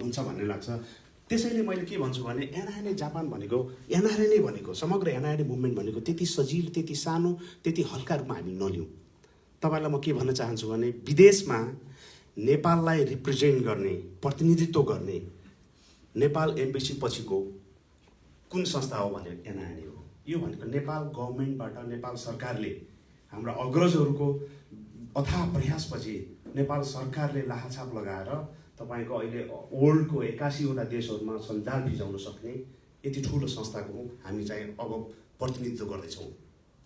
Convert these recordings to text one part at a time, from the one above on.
हुन्छ भन्ने लाग्छ। त्यसैले मैले के भन्छु भने एनआइएनए जापान भनेको एनआरएनए भनेको समग्र एनआइएनए मुभमेन्ट भनेको त्यति सजिलो त्यति सानो त्यति हल्का रूपमा हामी नलिउँ। तपाईँलाई म के भन्न चाहन्छु भने विदेशमा नेपाललाई रिप्रेजेन्ट गर्ने प्रतिनिधित्व गर्ने नेपाल एम्बेसी पछिको कुन संस्था हो भने एनआइएनए हो। यो भनेको नेपाल गभर्मेन्टबाट नेपाल सरकारले हाम्रा अग्रजहरूको अथाह प्रयासपछि नेपाल सरकारले लाहाछाप लगाएर तपाईँको अहिले वर्ल्डको 81वटा देशहरूमा सञ्जाल भिजाउन सक्ने यति ठुलो संस्थाको हामी चाहिँ अब प्रतिनिधित्व गर्दैछौँ।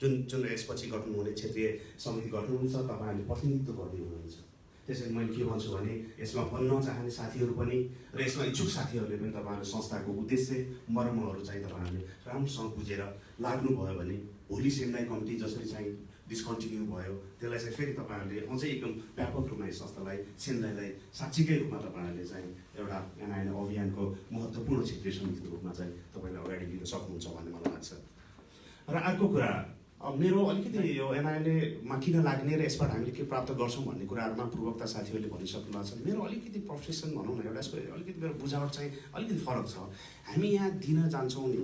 जुन यसपछि गठन हुने क्षेत्रीय समिति गठन हुन्छ तपाईँहरूले प्रतिनिधित्व गर्दै हुनुहुन्छ। त्यसैले मैले के भन्छु भने यसमा बन्न चाहने साथीहरू पनि र यसमा इच्छुक साथीहरूले पनि तपाईँहरू संस्थाको उद्देश्य मर्महरू चाहिँ तपाईँहरूले राम्रोसँग बुझेर लाग्नुभयो भने भोलि सेन्दाई कमिटी जसरी चाहिँ डिस्कन्टिन्यू भयो त्यसलाई चाहिँ फेरि तपाईँहरूले अझै एकदम व्यापक रूपमा यस संस्थालाई सेन्दाईलाई साँच्चीकै रूपमा तपाईँहरूले चाहिँ एउटा एनआइएनए अभियानको महत्त्वपूर्ण क्षेत्रीय समितिको रूपमा चाहिँ तपाईँले अगाडि लिन सक्नुहुन्छ भन्ने मलाई लाग्छ। र अर्को कुरा अब मेरो अलिकति यो एनआइएनएमा किन लाग्ने र यसबाट हामीले के प्राप्त गर्छौँ भन्ने कुराहरूमा पूर्वकता साथीहरूले भनिसक्नु भएको छ। मेरो अलिकति प्रोफेसन भनौँ न एउटा यसको अलिकति मेरो बुझावट चाहिँ अलिकति फरक छ। हामी यहाँ दिन जान्छौँ नि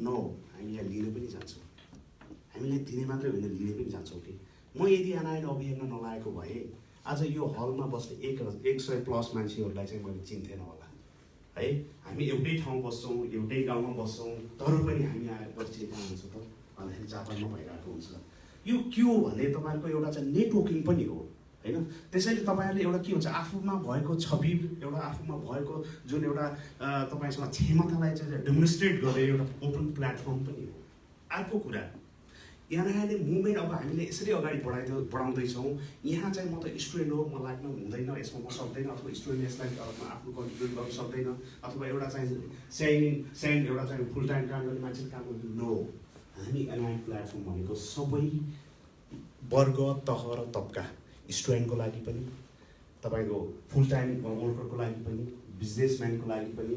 नो, हामी यहाँ लिन पनि जान्छौँ। हामीले दिने मात्रै होइन लिने पनि जान्छौँ कि म यदि एनआइएनए अभियानमा नलागेको भए आज यो हलमा बस्ने 100+ मान्छेहरूलाई चाहिँ मैले चिन्थेन होला है। हामी एउटै ठाउँ बस्छौँ, एउटै गाउँमा बस्छौँ, तर पनि हामी आएर चाहिँ कहाँ हुन्छ त भन्दाखेरि जापानमा भइरहेको हुन्छ। यो के हो भने तपाईँहरूको एउटा चाहिँ नेटवर्किङ पनि हो होइन। त्यसैले तपाईँहरूले एउटा के हुन्छ आफूमा भएको छवि एउटा आफूमा भएको जुन एउटा तपाईँसँग क्षमतालाई चाहिँ डेमोन्स्ट्रेट गर्ने एउटा ओपन प्लेटफर्म पनि हो। अर्को कुरा एनआइएनए मुभमेन्ट अब हामीले यसरी अगाडि बढाउँदैछौँ। यहाँ चाहिँ म त स्टुडेन्ट हो, म लाग्न हुँदैन, यसमा म सक्दैन, अथवा स्टुडेन्ट यसलाई आफ्नो कन्ट्रिब्युट गर्न सक्दैन, अथवा एउटा चाहिँ सेन्ड एउटा चाहिँ फुल टाइम काम गर्ने मान्छेले काम गर्नु नो। हामी एनआइएनए प्लेटफर्म भनेको सबै वर्ग तह र तबका स्टुडेन्टको लागि पनि, तपाईँको फुल टाइम वर्करको लागि पनि, बिजनेसम्यानको लागि पनि,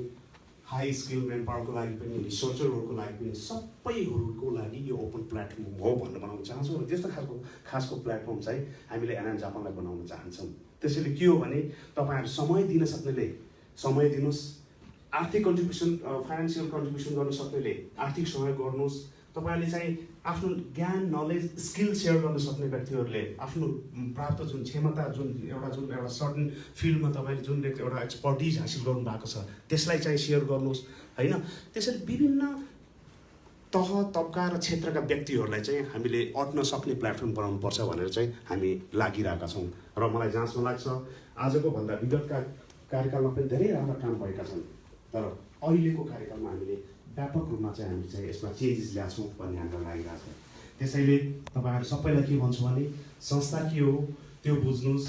हाई स्किल म्यान पावरको लागि पनि, रिसर्चरहरूको लागि पनि, सबैहरूको लागि यो ओपन प्लेटफर्म हो भनेर बनाउन चाहन्छौँ। र त्यस्तो खासको प्लेटफर्म चाहिँ हामीले एनआइएनए जापानलाई बनाउन चाहन्छौँ। त्यसैले के हो भने तपाईँहरू समय दिन सक्नेले समय दिनुहोस्, आर्थिक कन्ट्रिब्युसन फाइनेन्सियल कन्ट्रिब्युसन गर्न सक्नेले आर्थिक सहयोग गर्नुहोस्। तपाईँहरूले चाहिँ आफ्नो ज्ञान नलेज स्किल सेयर गर्न सक्ने व्यक्तिहरूले आफ्नो प्राप्त जुन क्षमता जुन एउटा सर्टन फिल्डमा तपाईँले जुन एउटा एक्सपर्टिज हासिल गर्नु भएको छ त्यसलाई चाहिँ सेयर गर्नुहोस् होइन। त्यसरी विभिन्न तह तबका र क्षेत्रका व्यक्तिहरूलाई चाहिँ हामीले अट्न सक्ने प्लेटफर्म बनाउनुपर्छ भनेर चाहिँ हामी लागिरहेका छौँ। र मलाई जहाँसम्म लाग्छ आजको भन्दा विगतका कार्यकालमा पनि धेरै राम्रा काम भएका छन्, तर अहिलेको कार्यकालमा हामीले व्यापक रूपमा चाहिँ हामी चाहिँ यसमा चेन्जेस ल्याउँछौँ भन्ने हामीलाई लागिरहेको छ। त्यसैले तपाईँहरू सबैलाई के भन्छु भने संस्था के हो त्यो बुझ्नुहोस्।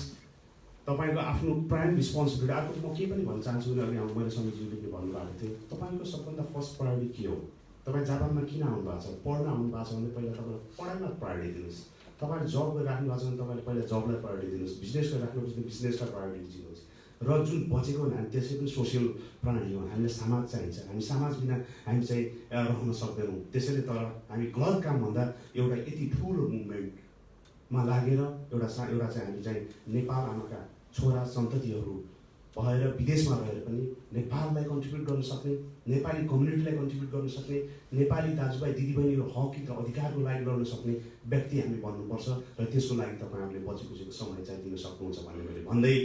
तपाईँको आफ्नो प्राइम रिस्पोन्सिबिलिटी। अर्को म के पनि भन्न चाहन्छु भने अघि मैले समितिले के भन्नुभएको थियो, तपाईँको सबभन्दा फर्स्ट प्रायोरिटी के हो? तपाईँ जापानमा किन आउनुभएको छ? पढ्न आउनुभएको छ भने पहिला तपाईँलाई पढाइमा प्रायोरिटी दिनुहोस्। तपाईँले जब गरिराख्नु भएको छ भने तपाईँले पहिला जबलाई प्रायोरिटी दिनुहोस्। बिजनेस गरिराख्नुपर्छ भने बिजनेसलाई प्रायोरिटी दिनुहोस्। र जुन बचेको भने हामी त्यसै पनि सोसियल प्राणी हो, हामीलाई समाज चाहिन्छ। हामी समाज बिना हामी चाहिँ रहन सक्दैनौँ। त्यसैले तर हामी गलत कामभन्दा एउटा यति ठुलो मुभमेन्टमा लागेर एउटा चाहिँ हामी चाहिँ नेपाल आमाका छोरा सन्ततिहरू भएर विदेशमा रहेर पनि नेपाललाई कन्ट्रिब्युट गर्न सक्ने, नेपाली कम्युनिटीलाई कन्ट्रिब्युट गर्न सक्ने, नेपाली दाजुभाइ दिदीबहिनीको हक र अधिकारको लागि लड्न सक्ने व्यक्ति हामी बन्नुपर्छ। र त्यसको लागि तपाईँहरूले बचेको समय चाहिँ दिन सक्नुहुन्छ भन्ने मैले भन्दै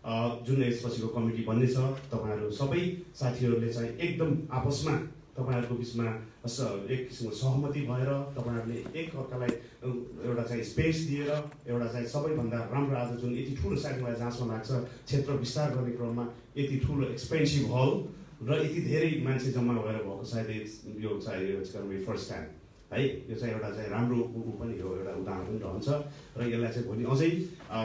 जुन यसपछिको कमिटी बन्ने छ तपाईँहरू सबै साथीहरूले चाहिँ एकदम आपसमा तपाईँहरूको बिचमा एक किसिमको सहमति भएर तपाईँहरूले एक अर्कालाई एउटा चाहिँ स्पेस दिएर एउटा चाहिँ सबैभन्दा राम्रो आज जुन यति ठुलो साइड मलाई जहाँसम्म लाग्छ क्षेत्र विस्तार गर्ने क्रममा यति ठुलो एक्सपेन्सिभ हल र यति धेरै मान्छे जम्मा भएर भएको सायद यो चाहिँ फर्स्ट टाइम है। यो चाहिँ एउटा चाहिँ राम्रो पनि हो, एउटा उदाहरण पनि रहन्छ र यसलाई चाहिँ भोलि अझै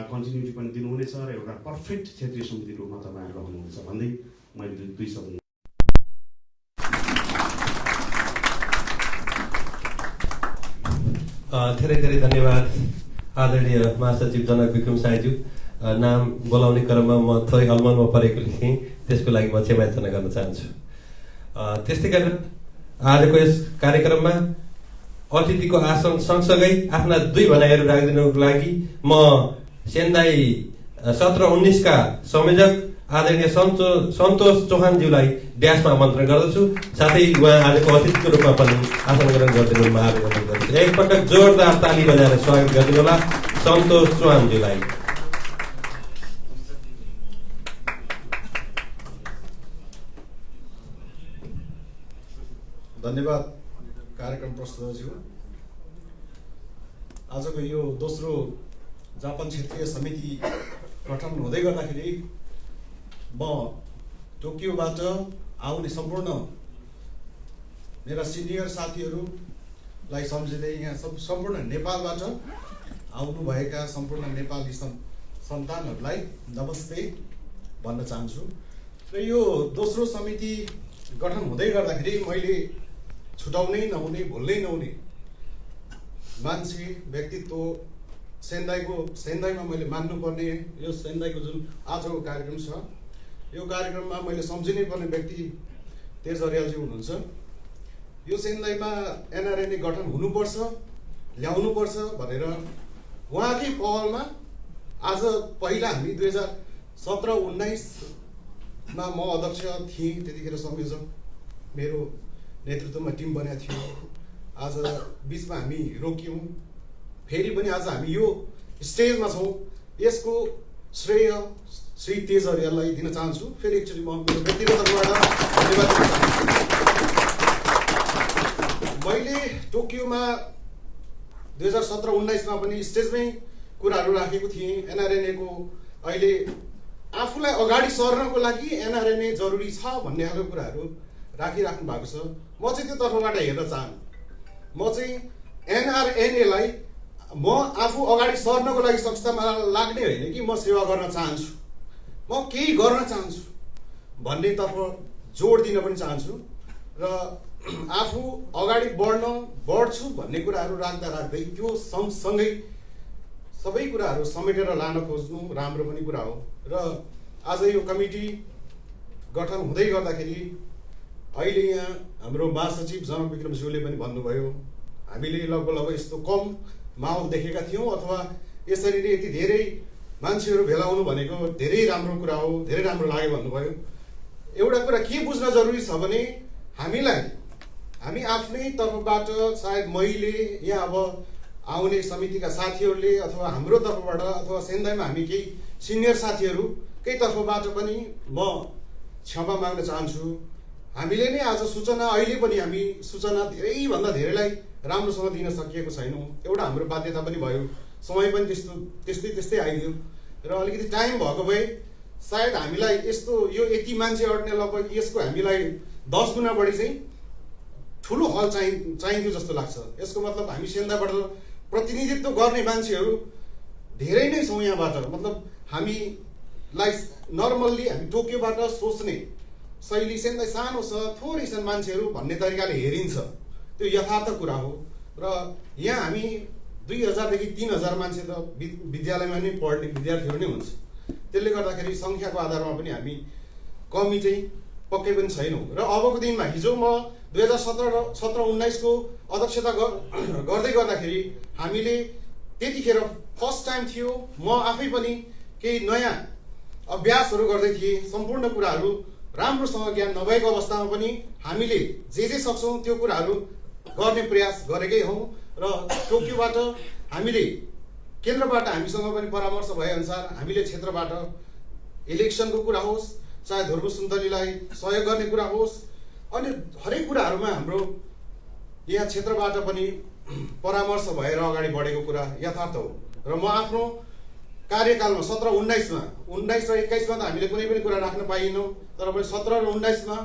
कन्टिन्युटी पनि दिनुहुनेछ र एउटा पर्फेक्ट क्षेत्रीय समिति रूपमा तपाईँहरू रहनुहुनेछ भन्दै मैले दुई शब्द। धेरै धेरै धन्यवाद आदरणीय महासचिव जनक विक्रम साईज्यू। नाम बोलाउने क्रममा म थोरै हलमलमा परेकोले थिएँ, त्यसको लागि म क्षमा याचना गर्न चाहन्छु। त्यस्तै गरेर आजको यस कार्यक्रममा अतिथिको आसन सँगसँगै आफ्ना दुई भनाइहरू राखिदिनुको लागि म सेन्दाई 17-19 का संयोजक आदरणीय सन्तोष चौहानज्यूलाई ड्यासमा आमन्त्रण गर्दछु। साथै उहाँ आजको अतिथिको रूपमा पनि आसन ग्रहण गरिदिनु आवेदन गर्दछु। एकपटक जोरदार ताली बजाएर स्वागत गरिदिनु होला सन्तोष चौहानज्यूलाई। धन्यवाद कार्यक्रम प्रस्तुतज्यू। आजको यो दोस्रो जापान क्षेत्रीय समिति गठन हुँदै गर्दाखेरि म टोकियोबाट आउने सम्पूर्ण मेरा सिनियर साथीहरूलाई सम्झिँदै यहाँ सम्पूर्ण नेपालबाट आउनुभएका सम्पूर्ण नेपाली सन्तानहरूलाई नमस्ते भन्न चाहन्छु। र यो दोस्रो समिति गठन हुँदै गर्दाखेरि मैले छुटाउनै नहुने भुल्नै नहुने मान्छे व्यक्तित्व सेन्दाईमा मैले मान्नुपर्ने यो सेन्दाईको जुन आजको कार्यक्रम छ यो कार्यक्रममा मैले सम्झिनै पर्ने व्यक्ति तेज अर्यालजी हुनुहुन्छ। यो सेन्दाईमा एनआरएनए गठन हुनुपर्छ ल्याउनुपर्छ भनेर उहाँकै पहलमा आज पहिला हामी 2017-19मा म अध्यक्ष थिएँ, त्यतिखेर संयोजक मेरो नेतृत्वमा टिम बनेको थियो। आज बिचमा हामी रोक्यौँ, फेरि पनि आज हामी यो स्टेजमा छौँ। यसको श्रेय श्री तेज अर्याललाई दिन चाहन्छु। फेरि एकचोटि म मेरो व्यक्तिगत तर्फबाट धन्यवाद दिन चाहन्छु। मैले टोकियोमा 2017-19मा पनि स्टेजमै कुराहरू राखेको थिएँ। एनआरएनएको अहिले आफूलाई अगाडि सर्नको लागि एनआरएनए जरुरी छ भन्ने खालको कुराहरू राखिराख्नु भएको छ। म चाहिँ त्यो तर्फबाट हेर्न चाहन्छु। म चाहिँ एनआरएनएलाई म आफू अगाडि सर्नको लागि संस्थामा लाग्ने होइन कि म सेवा गर्न चाहन्छु, म केही गर्न चाहन्छु भन्नेतर्फ जोड दिन पनि चाहन्छु। र आफू अगाडि बढ्छु भन्ने कुराहरू राख्दै त्यो सँगसँगै सबै कुराहरू समेटेर लान खोज्नु राम्रो पनि कुरा हो। र आज यो कमिटी गठन हुँदै गर्दाखेरि अहिले यहाँ हाम्रो महासचिव जनकविक्रमज्यूले पनि भन्नुभयो, हामीले लगभग यस्तो कम माहौल देखेका थियौँ अथवा यसरी नै यति धेरै मान्छेहरू भेला हुनु भनेको धेरै राम्रो कुरा हो, धेरै राम्रो लाग्यो भन्नुभयो। एउटा कुरा के बुझ्न जरुरी छ भने हामी आफ्नै तर्फबाट सायद मैले यहाँ अब आउने समितिका साथीहरूले अथवा हाम्रो तर्फबाट अथवा सेन्दाईमा हामी केही सिनियर साथीहरूकै तर्फबाट पनि म क्षमा माग्न चाहन्छु। हामीले नै आज सूचना अहिले पनि हामी सूचना धेरैभन्दा धेरैलाई राम्रोसँग दिन सकिएको छैनौँ। एउटा हाम्रो बाध्यता पनि भयो, समय पनि त्यस्तै आइदियो र अलिकति टाइम भएको भए सायद हामीलाई यस्तो यो यति मान्छे अट्ने लगभग यसको हामीलाई 10 गुणा बढी चाहिँ ठुलो हल चाहिन्थ्यो जस्तो लाग्छ। यसको मतलब हामी सेन्दाबाट प्रतिनिधित्व गर्ने मान्छेहरू धेरै नै छौँ यहाँबाट। मतलब हामीलाई नर्मल्ली हामी टोकियोबाट सोच्ने शैली सेन्दाई सानो छ, थोरै छन् मान्छेहरू भन्ने तरिकाले हेरिन्छ, त्यो यथार्थ कुरा हो। र यहाँ हामी 2000देखि 3000 मान्छे त विद्यालयमा नै पढ्ने विद्यार्थीहरू नै हुन्छ। त्यसले गर्दाखेरि सङ्ख्याको आधारमा पनि हामी कमी चाहिँ पक्कै पनि छैनौँ। र अबको दिनमा हिजो म 2017-19 को अध्यक्षता गर्दै गर्दाखेरि हामीले त्यतिखेर फर्स्ट टाइम थियो, म आफै पनि केही नयाँ अभ्यासहरू गर्दै थिएँ। सम्पूर्ण कुराहरू राम्रोसँग ज्ञान नभएको अवस्थामा पनि हामीले जे सक्छौँ त्यो कुराहरू गर्ने प्रयास गरेकै हौँ। र टोकियोबाट हामीले केन्द्रबाट हामीसँग पनि परामर्श भएअनुसार हामीले क्षेत्रबाट इलेक्सनको कुरा होस्, चाहे ध्रुव सुन्तलीलाई सहयोग गर्ने कुरा होस्, अनि हरेक कुराहरूमा हाम्रो यहाँ क्षेत्रबाट पनि परामर्श भएर अगाडि बढेको कुरा यथार्थ हो। र म आफ्नो कार्यकालमा 17-19 मा 19 र 21 मा त हामीले कुनै पनि कुरा राख्न पाइएनौँ, तर पनि 17 र 19 मा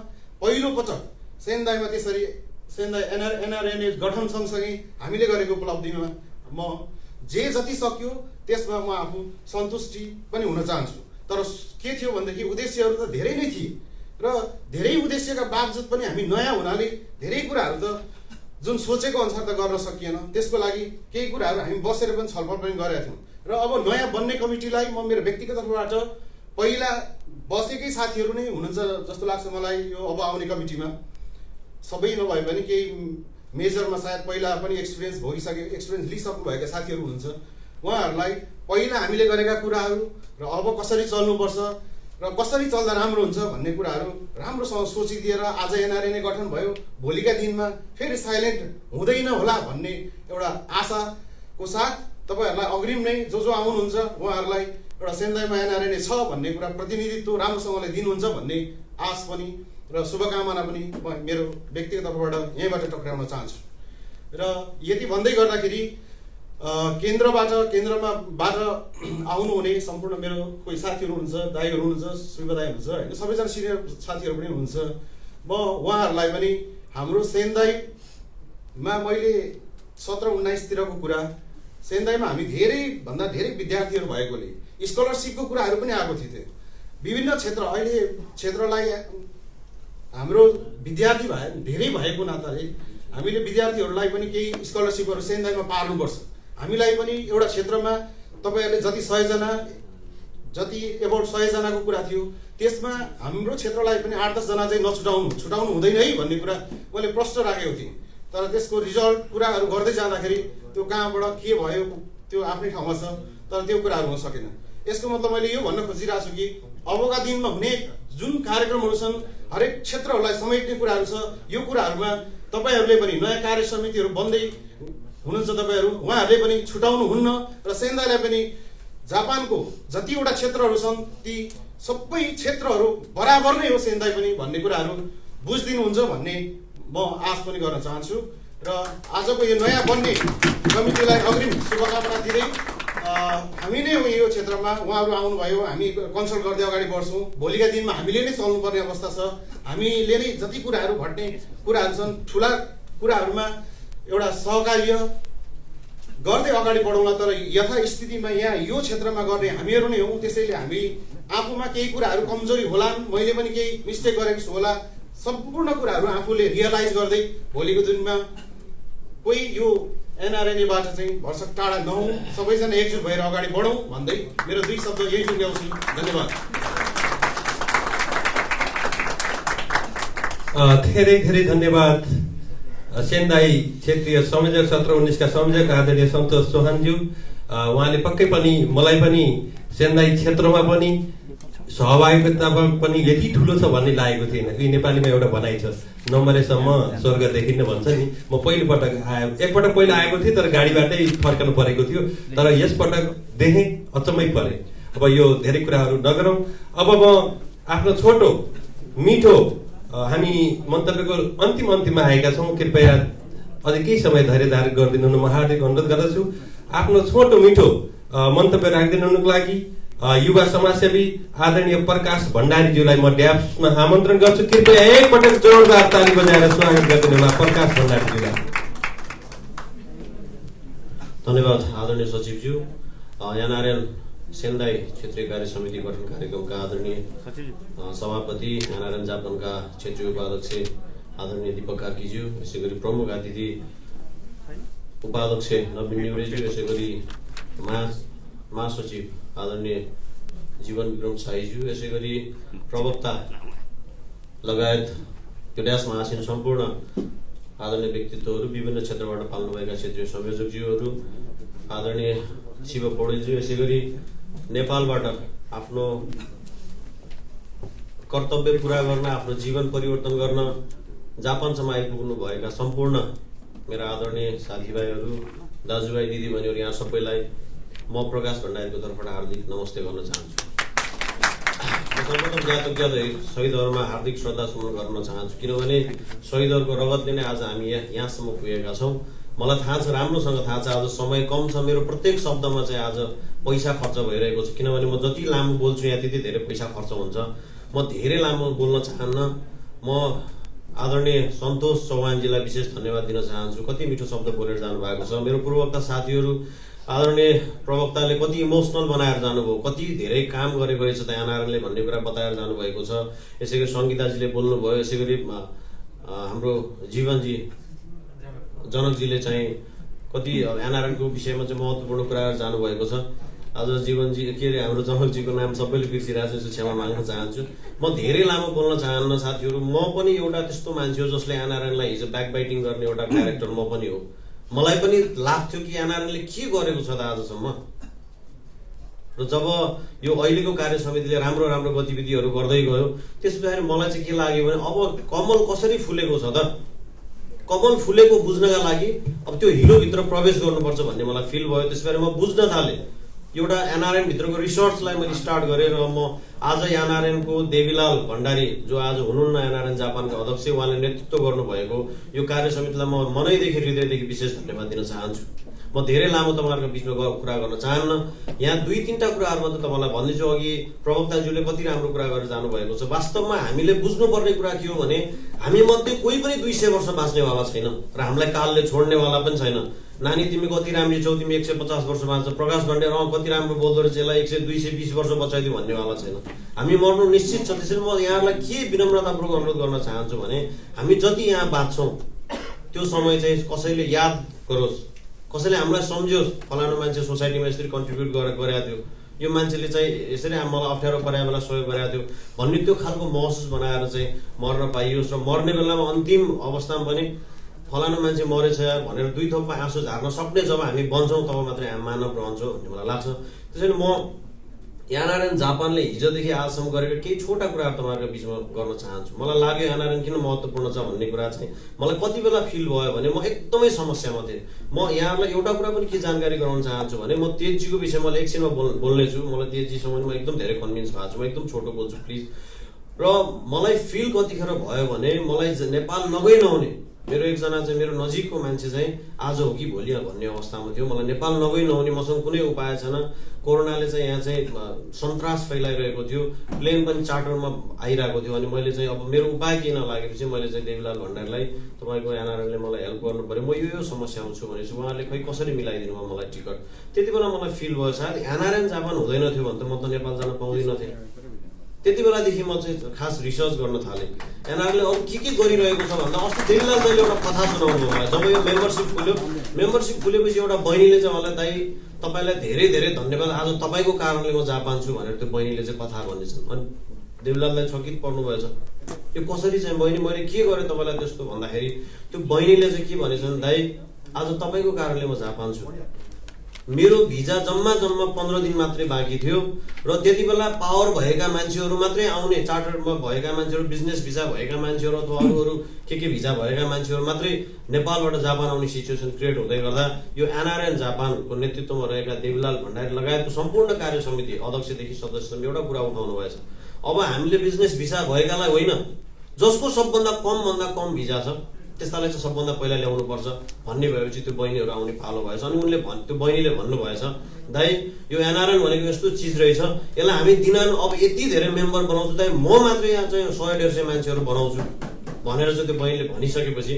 पहिलो पटक सेन्दाईमा त्यसरी सेन्दाई एनआरएनए गठन सँगसँगै हामीले गरेको उपलब्धिमा म जति सक्यो त्यसमा म आफू सन्तुष्टि पनि हुन चाहन्छु। तर के थियो भनेदेखि उद्देश्यहरू त धेरै नै थिए र धेरै उद्देश्यका बावजुद पनि हामी नयाँ हुनाले धेरै कुराहरू त जुन सोचेको अनुसार त गर्न सकिएन। त्यसको लागि केही कुराहरू हामी बसेर पनि छलफल पनि गरेका थियौँ। र अब नयाँ बन्ने कमिटीलाई म मेरो व्यक्तिगत तर्फबाट पहिला बसेकै साथीहरू नै हुनुहुन्छ जस्तो लाग्छ मलाई। यो अब आउने कमिटीमा सबै नभए पनि केही मेजरमा सायद पहिला पनि एक्सपिरियन्स लिइसक्नु भएका साथीहरू हुनुहुन्छ। उहाँहरूलाई पहिला हामीले गरेका कुराहरू र अब कसरी चल्नुपर्छ र कसरी चल्दा राम्रो हुन्छ भन्ने कुराहरू राम्रोसँग सोचिदिएर आज एनआरएनए गठन भयो, भोलिका दिनमा फेरि साइलेन्ट हुँदैन होला भन्ने एउटा आशाको साथ तपाईँहरूलाई अग्रिम नै जो आउनुहुन्छ उहाँहरूलाई एउटा सेन्दाईमा एनआरएनए छ भन्ने कुरा प्रतिनिधित्व राम्रोसँगले दिनुहुन्छ भन्ने आश पनि र शुभकामना पनि म मेरो व्यक्तिगत तर्फबाट यहीँबाट टक्राउन चाहन्छु। र यति भन्दै गर्दाखेरि केन्द्रबाट आउनुहुने सम्पूर्ण मेरो कोही साथीहरू हुनुहुन्छ, दाईहरू हुनुहुन्छ, शिव दाई हुनुहुन्छ होइन, सबैजना सिनियर साथीहरू पनि हुनुहुन्छ। म उहाँहरूलाई पनि हाम्रो सेन्दाईमा मैले 17-19तिरको कुरा, सेन्दाईमा हामी धेरैभन्दा धेरै विद्यार्थीहरू भएकोले स्कलरसिपको कुराहरू पनि आएको थिए। विभिन्न क्षेत्र अहिले क्षेत्रलाई हाम्रो विद्यार्थी धेरै भएको नाताले हामीले विद्यार्थीहरूलाई पनि केही स्कलरसिपहरू सेन्दाईमा पार्नुपर्छ। हामीलाई पनि एउटा क्षेत्रमा तपाईँहरूले जति 100 जना जति एबाउट 100 जनाको कुरा थियो, त्यसमा हाम्रो क्षेत्रलाई पनि 8-10 जना चाहिँ छुटाउनु हुँदैन है भन्ने कुरा मैले प्रश्न राखेको थिएँ। तर त्यसको रिजल्ट कुराहरू गर्दै जाँदाखेरि त्यो कहाँबाट के भयो त्यो आफ्नै ठाउँमा छ, तर त्यो कुराहरू हुन सकेन। यसको मतलब मैले यो भन्न खोजिरहेको छु कि अबका दिनमा हुने जुन कार्यक्रमहरू छन्, हरेक क्षेत्रहरूलाई समेट्ने कुराहरू छ, यो कुराहरूमा तपाईँहरूले पनि नयाँ कार्य समितिहरू बन्दै हुनुहुन्छ, तपाईँहरू उहाँहरूले पनि छुटाउनुहुन्न र सेन्दाईलाई पनि जापानको जतिवटा क्षेत्रहरू छन् ती सबै क्षेत्रहरू बराबर नै हो सेन्दाई पनि भन्ने कुराहरू बुझिदिनुहुन्छ भन्ने म आश पनि गर्न चाहन्छु। र आजको यो नयाँ बन्ने कमिटीलाई अग्रिम शुभकामना दिँदै हामी नै हो यो क्षेत्रमा, उहाँहरू आउनुभयो, हामी कन्सल्ट गर्दै अगाडि बढ्छौँ। भोलिका दिनमा हामीले नै चल्नुपर्ने अवस्था छ। हामीले नै जति कुराहरू घट्ने कुराहरू छन्, ठुला कुराहरूमा एउटा सहकार्य गर्दै अगाडि बढाउला। तर यथास्थितिमा यहाँ यो क्षेत्रमा गर्ने हामीहरू नै हौँ। त्यसैले हामी आफूमा केही कुराहरू कमजोरी होलान्, मैले पनि केही मिस्टेक गरेको छु होला, सम्पूर्ण कुराहरू आफूले रियलाइज गर्दै भोलिको दिनमा कोही यो एनआरएनएबाट चाहिँ भरसक टाढा नहौँ, सबैजना एकजुट भएर अगाडि बढौँ भन्दै मेरो 2 शब्द यही टुङ्ग्याउँछु। धन्यवाद। धेरै धेरै धन्यवाद सेन्दाई क्षेत्रीय संयोजक 17-19 का संयोजक आदरणीय सन्तोष चौहानज्यू। उहाँले पक्कै पनि मलाई पनि सेन्दाई क्षेत्रमा पनि सहभागिता पनि यति ठुलो छ भन्ने लागेको थिएन। यी नेपालीमा एउटा भनाइ छ, नमरेसम्म स्वर्ग देखिन्न भन्छ नि। म पहिलोपटक एकपटक पहिला आएको थिएँ, तर गाडीबाटै फर्कनु परेको थियो। तर यसपटक देखेँ, अचम्मै परे। अब यो धेरै कुराहरू नगरौँ। अब म आफ्नो छोटो मिठो हामी मन्तव्यको अन्तिममा आएका छौँ। कृपया अझै केही समय धैर्य धारण गरिदिनु हुन म हार्दिक अनुरोध गर्दछु। आफ्नो छोटो मिठो मन्तव्य राखिदिनु हुनुको लागि युवा समाजसेवी आदरणीय प्रकाश भण्डारीज्यूलाई म ड्याप्समा आमन्त्रण गर्छु। कृपया एकपटक जोरदार ताली बजाएर स्वागत गरिदिनु होला प्रकाश भण्डारीज्यूलाई। धन्यवाद आदरणीय सचिवज्यू। एनआरएन सेन्दाई क्षेत्रीय कार्य समिति गठन कार्यक्रमका आदरणीय सभापति, एनआरएन जापानका क्षेत्रीय उपाध्यक्ष आदरणीय दीपक कार्कीज्यू, यसै गरी प्रमुख अतिथि उपाध्यक्ष नवीन न्युरेज्यू, यसै गरी महासचिव आदरणीय जीवन विक्रम साईज्यू, यसै गरी प्रवक्ता लगायत त्यो ड्यासमा आसीन सम्पूर्ण आदरणीय व्यक्तित्वहरू, विभिन्न क्षेत्रबाट पाल्नुभएका क्षेत्रीय संयोजकज्यूहरू, आदरणीय शिव पौडेलज्यू, यसै गरी नेपालबाट आफ्नो कर्तव्य पुरा गर्न, आफ्नो जीवन परिवर्तन गर्न जापानसम्म आइपुग्नु भएका सम्पूर्ण मेरा आदरणीय साथीभाइहरू, दाजुभाइ, दिदीबहिनीहरू, यहाँ सबैलाई म प्रकाश भण्डारीको तर्फबाट हार्दिक नमस्ते गर्न चाहन्छु। सर्वप्रथम ज्ञात शहीदहरूमा हार्दिक श्रद्धा सुमन गर्न चाहन्छु, किनभने शहीदहरूको रगतले नै आज हामी यहाँसम्म पुगेका छौँ। मलाई थाहा छ, राम्रोसँग थाहा छ, आज समय कम छ। मेरो प्रत्येक शब्दमा चाहिँ आज पैसा खर्च भइरहेको छ, किनभने म जति लामो बोल्छु यहाँ त्यति धेरै पैसा खर्च हुन्छ। म धेरै लामो बोल्न चाहन्न। म आदरणीय सन्तोष चौहानजीलाई विशेष धन्यवाद दिन चाहन्छु। कति मिठो शब्द बोलेर जानुभएको छ। मेरो पूर्ववक्ता साथीहरू, आदरणीय प्रवक्ताले कति इमोसनल बनाएर जानुभयो, कति धेरै काम गरेको रहेछ त एनआरएनले भन्ने कुरा बताएर जानुभएको छ। यसै गरी सङ्गीताजीले बोल्नुभयो, यसै गरी हाम्रो जीवनजी जनकजीले चाहिँ कति एनआरएनको विषयमा चाहिँ महत्त्वपूर्ण कुराहरू जानुभएको छ। आज जीवनजी के अरे हाम्रो जनकजीको नाम सबैले बिर्सिरहेको छु, क्षमा माग्न चाहन्छु। म धेरै लामो बोल्न चाहन्न साथीहरू। म पनि एउटा त्यस्तो मान्छे हो जसले एनआरएनलाई हिजो ब्याकबाइटिङ गर्ने एउटा क्यारेक्टर म पनि हो। मलाई पनि लाग्थ्यो कि एनआरएनले के गरेको छ त आजसम्म। र जब यो अहिलेको कार्य समितिले राम्रो राम्रो गतिविधिहरू गर्दै गयो त्यस पछाडि मलाई चाहिँ के लाग्यो भने अब कमल कसरी फुलेको छ त, कमल फुलेको बुझ्नका लागि अब त्यो हिलोभित्र प्रवेश गर्नुपर्छ भन्ने मलाई फिल भयो। त्यसपछि म बुझ्न थालेँ, एउटा एनआरएन भित्रको रिसर्चलाई मैले स्टार्ट गरेँ र म आज एनआरएनको देवीलाल भण्डारी जो आज हुनुहुन्न एनआरएन जापानका अध्यक्ष, उहाँले नेतृत्व गर्नुभएको यो कार्य समितिलाई म मनैदेखि हृदयदेखि विशेष धन्यवाद दिन चाहन्छु। म धेरै लामो तपाईँहरूको बिचमा कुरा गर्न चाहन्न, यहाँ 2-3टा कुराहरू मात्र तपाईँलाई भन्दैछु। अघि प्रवक्ताज्यूले कति राम्रो कुरा गरेर जानुभएको छ। वास्तवमा हामीले बुझ्नुपर्ने कुरा के हो भने हामी मध्ये कोही पनि 200 वर्ष बाँच्नेवाला छैन र हामीलाई कालले छोड्नेवाला पनि छैन। नानी तिमी कति राम्री छौ, तिमी 150 वर्ष बाँच्छ, प्रकाश भण्डारी कति राम्रो बोल्दो रहेछ, यसलाई 100-220 वर्ष बचाइदियो भन्नेवाला छैन। हामी मर्नु निश्चित छ। त्यसैले म यहाँहरूलाई के विनम्रतापूर्वक अनुरोध गर्न चाहन्छु भने हामी जति यहाँ बाँच्छौँ त्यो समय चाहिँ कसैले याद गरोस्, कसैले हामीलाई सम्झियोस्, फलानु मान्छे सोसाइटीमा यसरी कन्ट्रिब्युट गरेको थियो, यो मान्छेले चाहिँ यसरी मलाई अप्ठ्यारो परेको बेला सहयोग गरेको थियो भन्ने त्यो खालको महसुस बनाएर चाहिँ मर्न पाइयोस्। र मर्ने बेलामा अन्तिम अवस्थामा पनि फलानु मान्छे मरेछ भनेर 2 थोपमा आँसु झार्न सक्ने जब हामी बन्छौँ तब मात्रै हामी मानव रहन्छौँ भन्ने मलाई लाग्छ। त्यसैले म एनआरएन जापानले हिजोदेखि आजसम्म गरेको केही छोटा कुराहरू तपाईँहरूको बिचमा गर्न चाहन्छु। मलाई लाग्यो एनआरएन किन महत्त्वपूर्ण छ भन्ने कुरा चाहिँ मलाई कति बेला फिल भयो भने म एकदमै समस्यामा थिएँ। म यहाँहरूलाई एउटा कुरा पनि के जानकारी गराउन चाहन्छु भने म तेजजीको विषयमा मलाई एकछिनमा बोल्नेछु। मलाई तेजजीसँग म एकदम धेरै कन्भिन्स भएको छु, म एकदम छोटो बोल्छु प्लिज। र मलाई फिल कतिखेर भयो भने मलाई नेपाल नगइ नहुने मेरो एकजना चाहिँ मेरो नजिकको मान्छे चाहिँ आज हो कि भोलि भन्ने अवस्थामा थियो। मलाई नेपाल नगइ नहुने, मसँग कुनै उपाय छैन। कोरोनाले चाहिँ यहाँ चाहिँ सन्तास फैलाइरहेको थियो, प्लेन पनि चार्टरमा आइरहेको थियो। अनि मैले चाहिँ अब मेरो उपाय केही नलागेपछि मैले चाहिँ देवीलाल भण्डारीलाई तपाईँको एनआरएनले मलाई हेल्प गर्नु पर्यो, म यो समस्यामा छु भनेपछि उहाँले खै कसरी मिलाइदिनु भयो मलाई टिकट। त्यति बेला मलाई फिल भयो सायद एनआरएन जापान हुँदैन थियो भने त म त नेपाल जान पाउँदैन थिएँ। त्यति बेलादेखि म चाहिँ खास रिसर्च गर्न थालेँ एनआरएनले अरू के गरिरहेको छ भन्दा अस्ति देवीलाल दाइले एउटा कथा सुनाउनु भयो मलाई। जब यो मेम्बरसिप खुलेपछि एउटा बहिनीले चाहिँ मलाई दाइ तपाईँलाई धेरै धेरै धन्यवाद, आज तपाईँको कारणले म जापान छु भनेर त्यो बहिनीले चाहिँ कथा भन्दैछन्। अनि देवीलाललाई छकित पर्नुभएछ, यो कसरी चाहिँ बहिनी मैले के गरेँ तपाईँलाई त्यस्तो भन्दाखेरि त्यो बहिनीले चाहिँ के भनेछन्, दाइ आज तपाईँको कारणले म जापान छु, मेरो भिजा जम्मा 15 दिन मात्रै बाँकी थियो र त्यति बेला पावर भएका मान्छेहरू मात्रै आउने, चार्टरमा भएका मान्छेहरू, बिजनेस भिजा भएका मान्छेहरू अथवा अरू के भिजा भएका मान्छेहरू मात्रै नेपालबाट जापान आउने सिचुएसन क्रिएट हुँदै गर्दा यो एनआरएन जापानको नेतृत्वमा रहेका देवीलाल भण्डारी लगायतको सम्पूर्ण कार्य समिति अध्यक्षदेखि सदस्यले एउटा कुरा उठाउनु भएछ, अब हामीले बिजनेस भिजा भएकालाई होइन, जसको सबभन्दा कम भिजा छ त्यस्तालाई चाहिँ सबभन्दा पहिला ल्याउनु पर्छ भन्ने भएपछि त्यो बहिनीहरू आउने पालो भएछ। अनि उनले त्यो बहिनीले भन्नुभएछ, दाइ यो एनआरएन भनेको यस्तो चिज रहेछ, यसलाई हामी दिनान अब यति धेरै मेम्बर बनाउँछु दाइ, म मात्रै यहाँ चाहिँ 100-150 मान्छेहरू बनाउँछु भनेर चाहिँ त्यो बहिनीले भनिसकेपछि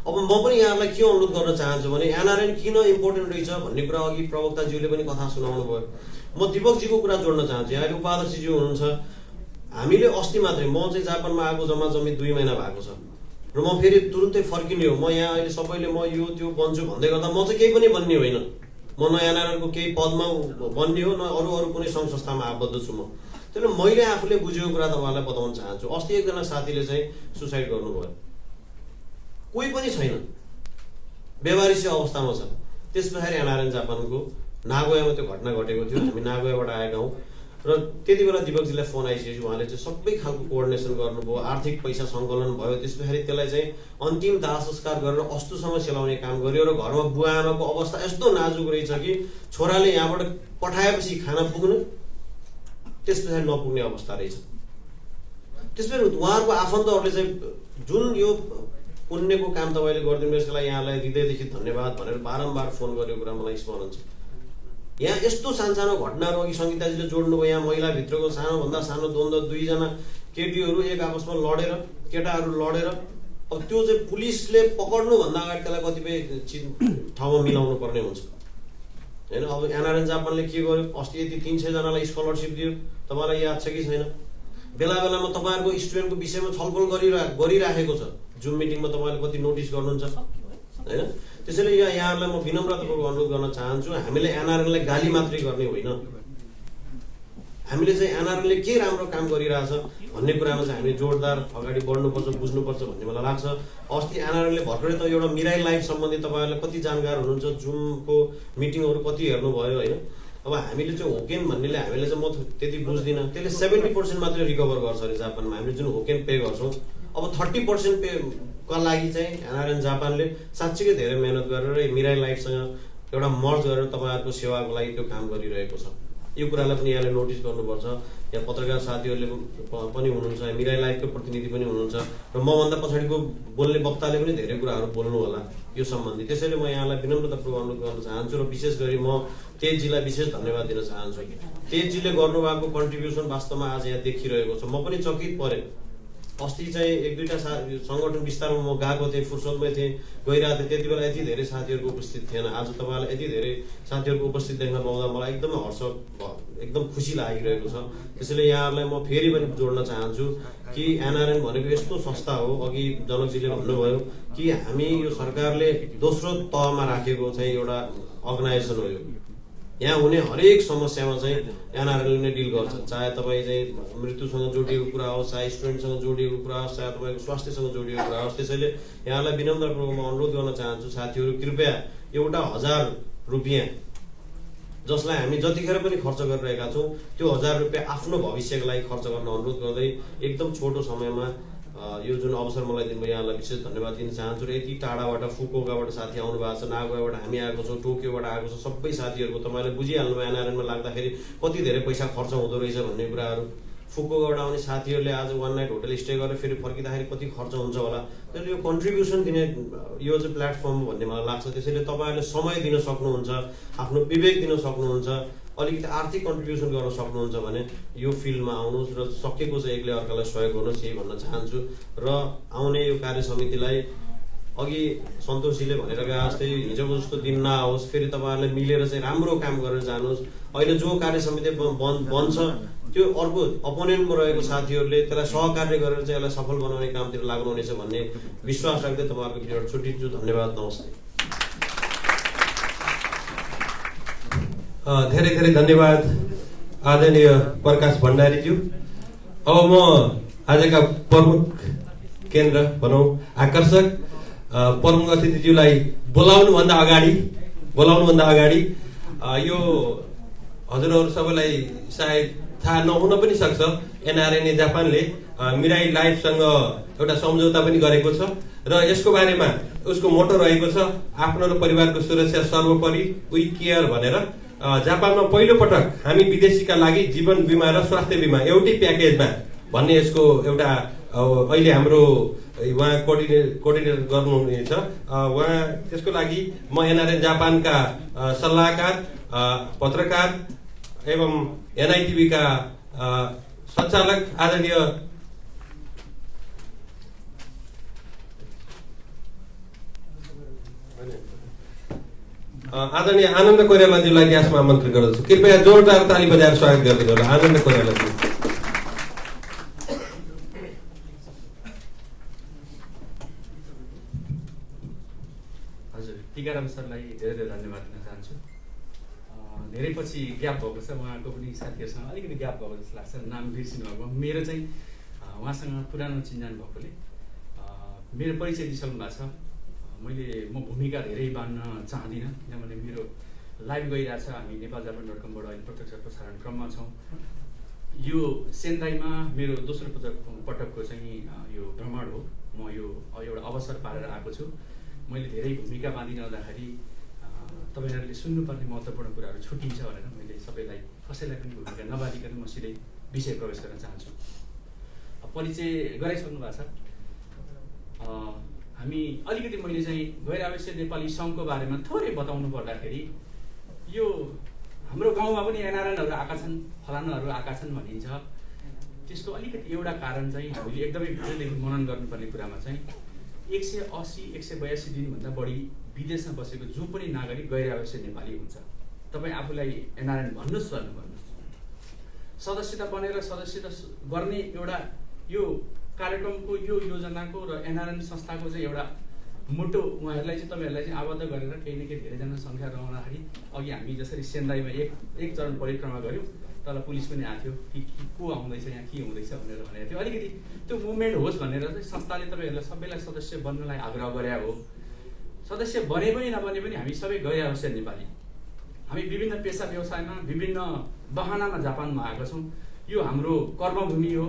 अब म पनि यहाँहरूलाई के अनुरोध गर्न चाहन्छु भने एनआरएन किन इम्पोर्टेन्ट रहेछ भन्ने कुरा अघि प्रवक्ताज्यूले पनि कथा सुनाउनु भयो। म दिपकजीको कुरा जोड्न चाहन्छु। यहाँ उपाध्यक्षज्यू हुनुहुन्छ, हामीले अस्ति मात्रै म चाहिँ जापानमा आएको जम्मा 2 महिना भएको छ र म फेरि तुरुन्तै फर्किने हो। म यहाँ अहिले सबैले म यो त्यो बन्छु भन्दै गर्दा म चाहिँ केही पनि बन्ने होइन, म न एनआरएनको केही पदमा बन्ने हो न अरू कुनै सङ्घ संस्थामा आबद्ध छु म। त्यसले मैले आफूले बुझेको कुरा तपाईँलाई बताउन चाहन्छु। अस्ति एकजना साथीले चाहिँ सुसाइड गर्नुभयो, कोही पनि छैन, बेवारिसी अवस्थामा छ। त्यस पछाडि एनआरएन जापानको नागोयामा त्यो घटना घटेको थियो, हामी नागोयाबाट आएका हौँ र त्यति बेला दिपकजीलाई फोन आइसकेपछि उहाँले चाहिँ सबै खालको कोअर्डिनेसन गर्नुभयो, आर्थिक पैसा सङ्कलन भयो, त्यस पछाडि त्यसलाई चाहिँ अन्तिम दाह संस्कार गरेर अस्तुसम्म सेलाउने काम गर्यो र घरमा बुवा आमाको अवस्था यस्तो नाजुक रहेछ कि छोराले यहाँबाट पठाएपछि खाना पुग्नु, त्यस पछाडि नपुग्ने अवस्था रहेछ। त्यसपछि उहाँहरूको आफन्तहरूले चाहिँ जुन यो पुण्यको काम तपाईँले गरिदिनु यसको लागि यहाँलाई हृदयदेखि धन्यवाद भनेर बारम्बार फोन गरेको कुरा मलाई स्मरण छ। यहाँ यस्तो सानो घटनाहरू अघि सङ्गीताजीले जोड्नुभयो, यहाँ महिलाभित्रको सानोभन्दा सानो द्वन्द्व, 2 जना केटीहरू एक आपसमा लडेर, केटाहरू लडेर, अब त्यो चाहिँ पुलिसले पक्ड्नुभन्दा अगाडि त्यसलाई कतिपय ठाउँमा मिलाउनु पर्ने हुन्छ होइन। अब एनआरएन जापानले के गर्यो, अस्ति यति 300 जनालाई स्कलरसिप दियो, तपाईँलाई याद छ कि छैन? बेला बेलामा तपाईँहरूको स्टुडेन्टको विषयमा छलफल गरिराखेको छ, जुम मिटिङमा तपाईँले कति नोटिस गर्नुहुन्छ होइन। त्यसैले यहाँहरूलाई म विनम्रतापूर्वक अनुरोध गर्न चाहन्छु, हामीले एनआरएनलाई गाली मात्रै गर्ने होइन, हामीले चाहिँ एनआरएनले के राम्रो काम गरिरहेछ भन्ने कुरामा चाहिँ हामीले जोडदार अगाडि बढ्नुपर्छ, बुझ्नुपर्छ भन्ने मलाई लाग्छ। अस्ति एनआरएनले भर्खरै त एउटा मिराई लाइफ सम्बन्धी तपाईँहरूले कति जानकार हुनुहुन्छ, जुमको मिटिङहरू कति हेर्नुभयो होइन। अब हामीले चाहिँ होकेन भन्नेले हामीले चाहिँ म त्यति बुझ्दिनँ, त्यसले 70% मात्रै रिकभर गर्छ अरे जापानमा। हामीले जुन होकेन पे गर्छौँ, अब 30% पेका लागि चाहिँ एनआरएन जापानले साँच्चीकै धेरै मेहनत गरेर मिराई लाइफसँग एउटा मर्ज गरेर तपाईँहरूको सेवाको लागि त्यो काम गरिरहेको छ। यो कुरालाई पनि यहाँले नोटिस गर्नुपर्छ। यहाँ पत्रकार साथीहरूले पनि हुनुहुन्छ, मिराई लाइफको प्रतिनिधि पनि हुनुहुन्छ र मभन्दा पछाडिको बोल्ने वक्ताले पनि धेरै कुराहरू बोल्नु होला यो सम्बन्धी। त्यसैले म यहाँलाई विनम्रतापूर्वक अनुरोध गर्न चाहन्छु र विशेष गरी म तेजजीलाई विशेष धन्यवाद दिन चाहन्छु। तेजजीले गर्नुभएको कन्ट्रिब्युसन वास्तवमा आज यहाँ देखिरहेको छ। म पनि चकित परेँ। अस्ति चाहिँ एक दुईवटा सङ्गठन विस्तारमा म गएको थिएँ, फुर्सदमै थिएँ, गइरहेको थिएँ। त्यति बेला यति धेरै साथीहरूको उपस्थित थिएन। आज तपाईँहरूलाई यति धेरै साथीहरूको उपस्थित देख्न पाउँदा मलाई एकदमै हर्ष, एकदम खुसी लागिरहेको छ। त्यसैले यहाँहरूलाई म फेरि पनि जोड्न चाहन्छु कि एनआरएन भनेको यस्तो संस्था हो, अघि जनकजीले भन्नुभयो कि हामी यो सरकारले दोस्रो तहमा राखेको चाहिँ एउटा अर्गनाइजेसन हो। यहाँ हुने हरेक समस्यामा चाहिँ एनआरएनले नै डिल गर्छ, चाहे तपाईँ चाहिँ मृत्युसँग जोडिएको कुरा होस्, चाहे स्टुडेन्टसँग जोडिएको कुरा होस्, चाहे तपाईँको स्वास्थ्यसँग जोडिएको कुरा होस्। त्यसैले यहाँलाई विनम्रपूर्वक म अनुरोध गर्न चाहन्छु साथीहरू, कृपया एउटा 1000 रुपियाँ जसलाई हामी जतिखेर पनि खर्च गरिरहेका छौँ त्यो 1000 रुपियाँ आफ्नो भविष्यको लागि खर्च गर्न अनुरोध गर्दै एकदम छोटो समयमा यो जुन अवसर मलाई दिनुभयो यहाँलाई विशेष धन्यवाद दिन चाहन्छु। र यति टाढाबाट फुकुओकाबाट साथी आउनु भएको छ, नागोयाबाट हामी आएको छौँ, टोकियोबाट आएको छ, सबै साथीहरूको तपाईँले बुझिहाल्नुभयो एनआरएनमा लाग्दाखेरि कति धेरै पैसा खर्च हुँदो रहेछ भन्ने कुराहरू। फुकुओकाबाट आउने साथीहरूले आज 1 नाइट होटल स्टे गरेर फेरि फर्किँदाखेरि कति खर्च हुन्छ होला। त्यसले यो कन्ट्रिब्युसन दिने यो चाहिँ प्लेटफर्म भन्ने मलाई लाग्छ। त्यसैले तपाईँहरूले समय दिन सक्नुहुन्छ, आफ्नो विवेक दिन सक्नुहुन्छ, अलिकति आर्थिक कन्ट्रिब्युसन गर्न सक्नुहुन्छ भने यो फिल्डमा आउनुहोस् र सकेको चाहिँ एकले अर्कालाई सहयोग गर्नुहोस्, यही भन्न चाहन्छु। र आउने यो कार्य समितिलाई अघि सन्तोषजीले भनेर गए जस्तै हिजोको जस्तो दिन नआओस्, फेरि तपाईँहरूले मिलेर चाहिँ राम्रो काम गरेर जानुहोस्। अहिले जो कार्य समिति बन्छ त्यो अर्को अपोनेन्टमा रहेको साथीहरूले त्यसलाई सहकार्य गरेर चाहिँ यसलाई सफल बनाउने कामतिर लाग्नुहुनेछ भन्ने विश्वास राख्दै तपाईँहरूको पिरियड छुट्टिन्छु। धन्यवाद, नमस्ते। धेरै धेरै धन्यवाद आदरणीय प्रकाश भण्डारीज्यू। अब म आजका प्रमुख केन्द्र भनौँ आकर्षक प्रमुख अतिथिज्यूलाई बोलाउनुभन्दा अगाडि यो हजुरहरू सबैलाई सायद थाहा नहुन पनि सक्छ, एनआरएनए जापानले मिराई लाइफसँग एउटा सम्झौता पनि गरेको छ र यसको बारेमा उसको मोटो रहेको छ आफ्नो र परिवारको सुरक्षा सर्वोपरि, वी केयर भनेर। जापानमा पहिलो पटक हामी विदेशीका लागि जीवन बिमा र स्वास्थ्य बिमा एउटै प्याकेजमा भन्ने यसको एउटा अहिले हाम्रो उहाँ कोअर्डिनेट गर्नुहुनेछ उहाँ। त्यसको लागि म एनआरएन जापानका सल्लाहकार, पत्रकार एवं एनआइटिभीका सञ्चालक आदरणीय आनन्द कोइरालाज्यूलाई ग्यासमा आमन्त्रित गर्दछु। कृपया जोरदार ताली बजाएर स्वागत गरिदिनु होला आनन्द कोइरालाज्यू। हजुर, टिकाराम सरलाई धेरै धेरै धन्यवाद दिन चाहन्छु। धेरै पछि ग्याप भएको छ, उहाँको पनि साथीहरूसँग अलिकति ग्याप भएको जस्तो लाग्छ, नाम बिर्सिनु भएको। मेरो चाहिँ उहाँसँग पुरानो चिन्जान भएकोले मेरो परिचय दिइसक्नु भएको छ। म भूमिका धेरै बाँड्न चाहदिनँ, किनभने मेरो लाइभ गइरहेछ। हामी नेपालजापान.com बाट अहिले प्रत्यक्ष प्रसारण क्रममा छौँ। यो सेन्दाईमा मेरो दोस्रो पटकको चाहिँ यो भ्रमण हो। म यो एउटा अवसर पारेर आएको छु। मैले धेरै भूमिका बाँधिरहँदाखेरि तपाईँहरूले सुन्नुपर्ने महत्त्वपूर्ण कुराहरू छुट्टिन्छ भनेर मैले सबैलाई, कसैलाई पनि भूमिका नबाँधिकन म सिधै विषय प्रवेश गर्न चाहन्छु। परिचय गराइसक्नु भएको छ। हामी अलिकति मैले चाहिँ गैर आवश्यक नेपाली सङ्घको बारेमा थोरै बताउनु पर्दाखेरि यो हाम्रो गाउँमा पनि एनआरएनहरू आएका छन्, फलानाहरू आएका छन् भनिन्छ। त्यसको अलिकति एउटा कारण चाहिँ हामीले एकदमै भित्रदेखि मनन गर्नुपर्ने कुरामा चाहिँ 180-182 दिनभन्दा बढी विदेशमा बसेको जो पनि नागरिक गैर आवश्यक नेपाली हुन्छ। तपाईँ आफूलाई एनआरएन भन्नुहोस् वा नभन्नुहोस्, सदस्यता बनेर सदस्यता गर्ने एउटा यो कार्यक्रमको यो योजनाको र एनआरएन संस्थाको चाहिँ एउटा मोटो उहाँहरूलाई चाहिँ तपाईँहरूलाई चाहिँ आबद्ध गरेर केही न केही धेरैजना सङ्ख्या रहँदाखेरि अघि हामी जसरी सेन्दाईमा एक चरण परिक्रमा गऱ्यौँ, तल पुलिस पनि आएको थियो कि को आउँदैछ यहाँ के हुँदैछ भनेर भनेको थियो। अलिकति त्यो मुभमेन्ट होस् भनेर चाहिँ संस्थाले तपाईँहरूलाई सबैलाई सदस्य बन्नलाई आग्रह गरे हो। सदस्य बने पनि नबने पनि हामी सबै गैर आवश्यक नेपाली हामी विभिन्न पेसा व्यवसायमा विभिन्न बहानामा जापानमा आएका छौँ। यो हाम्रो कर्मभूमि हो,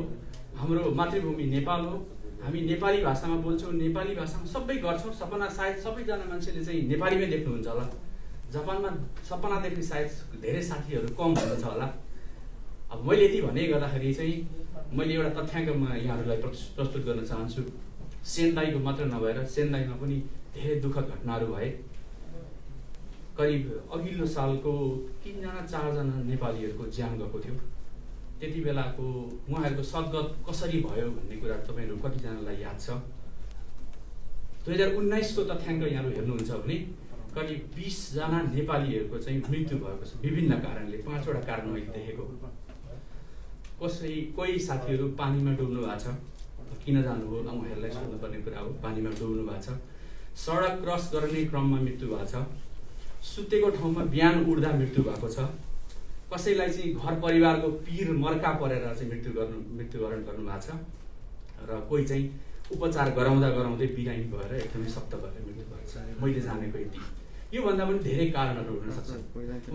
हाम्रो मातृभूमि नेपाल हो। हामी नेपाली भाषामा बोल्छौँ, नेपाली भाषामा सबै गर्छौँ। सपना सायद सबैजना मान्छेले चाहिँ नेपालीमै देख्नुहुन्छ होला। जापानमा सपना देख्ने सायद धेरै साथीहरू कम हुनुहुन्छ होला। अब मैले यति भने गर्दाखेरि चाहिँ मैले एउटा तथ्याङ्क म यहाँहरूलाई प्रस्तुत गर्न चाहन्छु। सेन्दाईको मात्र नभएर सेन्दाईमा पनि धेरै दुःखद घटनाहरू भए। करिब अघिल्लो सालको 3 जना 4 जना नेपालीहरूको ज्यान गएको थियो। त्यति बेलाको उहाँहरूको सद्गत कसरी भयो भन्ने कुरा तपाईँहरू कतिजनालाई याद छ? 2019 को तथ्याङ्क यहाँहरू हेर्नुहुन्छ भने करिब 20 जना नेपालीहरूको चाहिँ मृत्यु भएको छ विभिन्न कारणले। 5 वटा कारण मैले देखेको। कोही साथीहरू पानीमा डुब्नु भएको छ। किन जानुभयो उहाँहरूलाई सोध्नुपर्ने कुरा हो। पानीमा डुब्नु भएको छ। सडक क्रस गर्ने क्रममा मृत्यु भएको छ। सुतेको ठाउँमा बिहान उठ्दा मृत्यु भएको छ। कसैलाई चाहिँ घर परिवारको पीर मर्का परेर चाहिँ मृत्युवरण गर्नु भएको छ। र कोही चाहिँ उपचार गराउँदा गराउँदै बिरामी भएर एकदमै सख्त भएर मृत्यु भएको छ। मैले जानेको यति। योभन्दा पनि धेरै कारणहरू हुन सक्छ।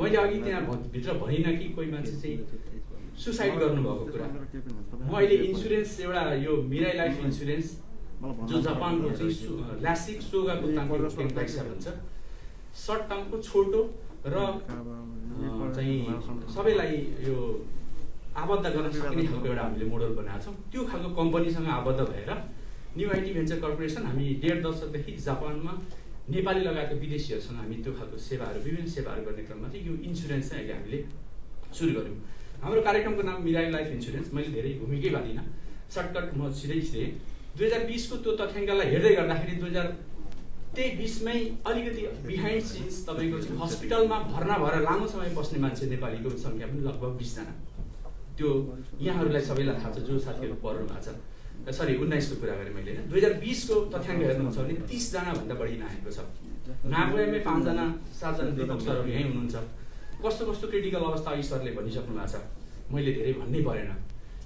मैले अघि त्यहाँ भित्र भनिनँ कि कोही मान्छे चाहिँ सुसाइड गर्नुभएको कुरा। म अहिले इन्सुरेन्स एउटा यो मिराई लाइफ इन्सुरेन्स जो जापानको चाहिँ ल्यासिक सोगाको ताङ्को पैसा भन्छ, सर्ट टर्मको छोटो र चाहिँ सबैलाई यो आबद्ध गर्न सक्ने खालको एउटा हामीले मोडल बनाएको छौँ। त्यो खालको कम्पनीसँग आबद्ध भएर न्यू आइटी भेन्चर कर्पोरेसन हामी 1.5 दशकदेखि जापानमा नेपाली लगायतका विदेशीहरूसँग हामी त्यो खालको सेवाहरू विभिन्न सेवाहरू गर्ने क्रममा चाहिँ यो इन्सुरेन्स चाहिँ अहिले हामीले सुरु गऱ्यौँ। हाम्रो कार्यक्रमको नाम मिराई लाइफ इन्सुरेन्स। मैले धेरै भूमिकै बाँधिनँ, सर्टकट म छिटै 2020 को त्यो तथ्याङ्कलाई हेर्दै गर्दाखेरि 2023मै अलिकति बिहाइन्ड सिन्स तपाईँको चाहिँ हस्पिटलमा भर्ना भएर लामो समय बस्ने मान्छे नेपालीको सङ्ख्या पनि लगभग 20 जना। त्यो यहाँहरूलाई सबैलाई थाहा छ जो साथीहरू पढ्नु भएको छ। सरी 19 को कुरा गरेँ मैले। 2020 को तथ्याङ्क हेर्नुहुन्छ भने 30 जनाभन्दा बढी नआएको छ। नागोयामै 5 जना 7 जना दीपक सरहरू यहीँ हुनुहुन्छ। कस्तो कस्तो क्रिटिकल अवस्था अघि सरले भनिसक्नु भएको छ, मैले धेरै भन्नै परेन।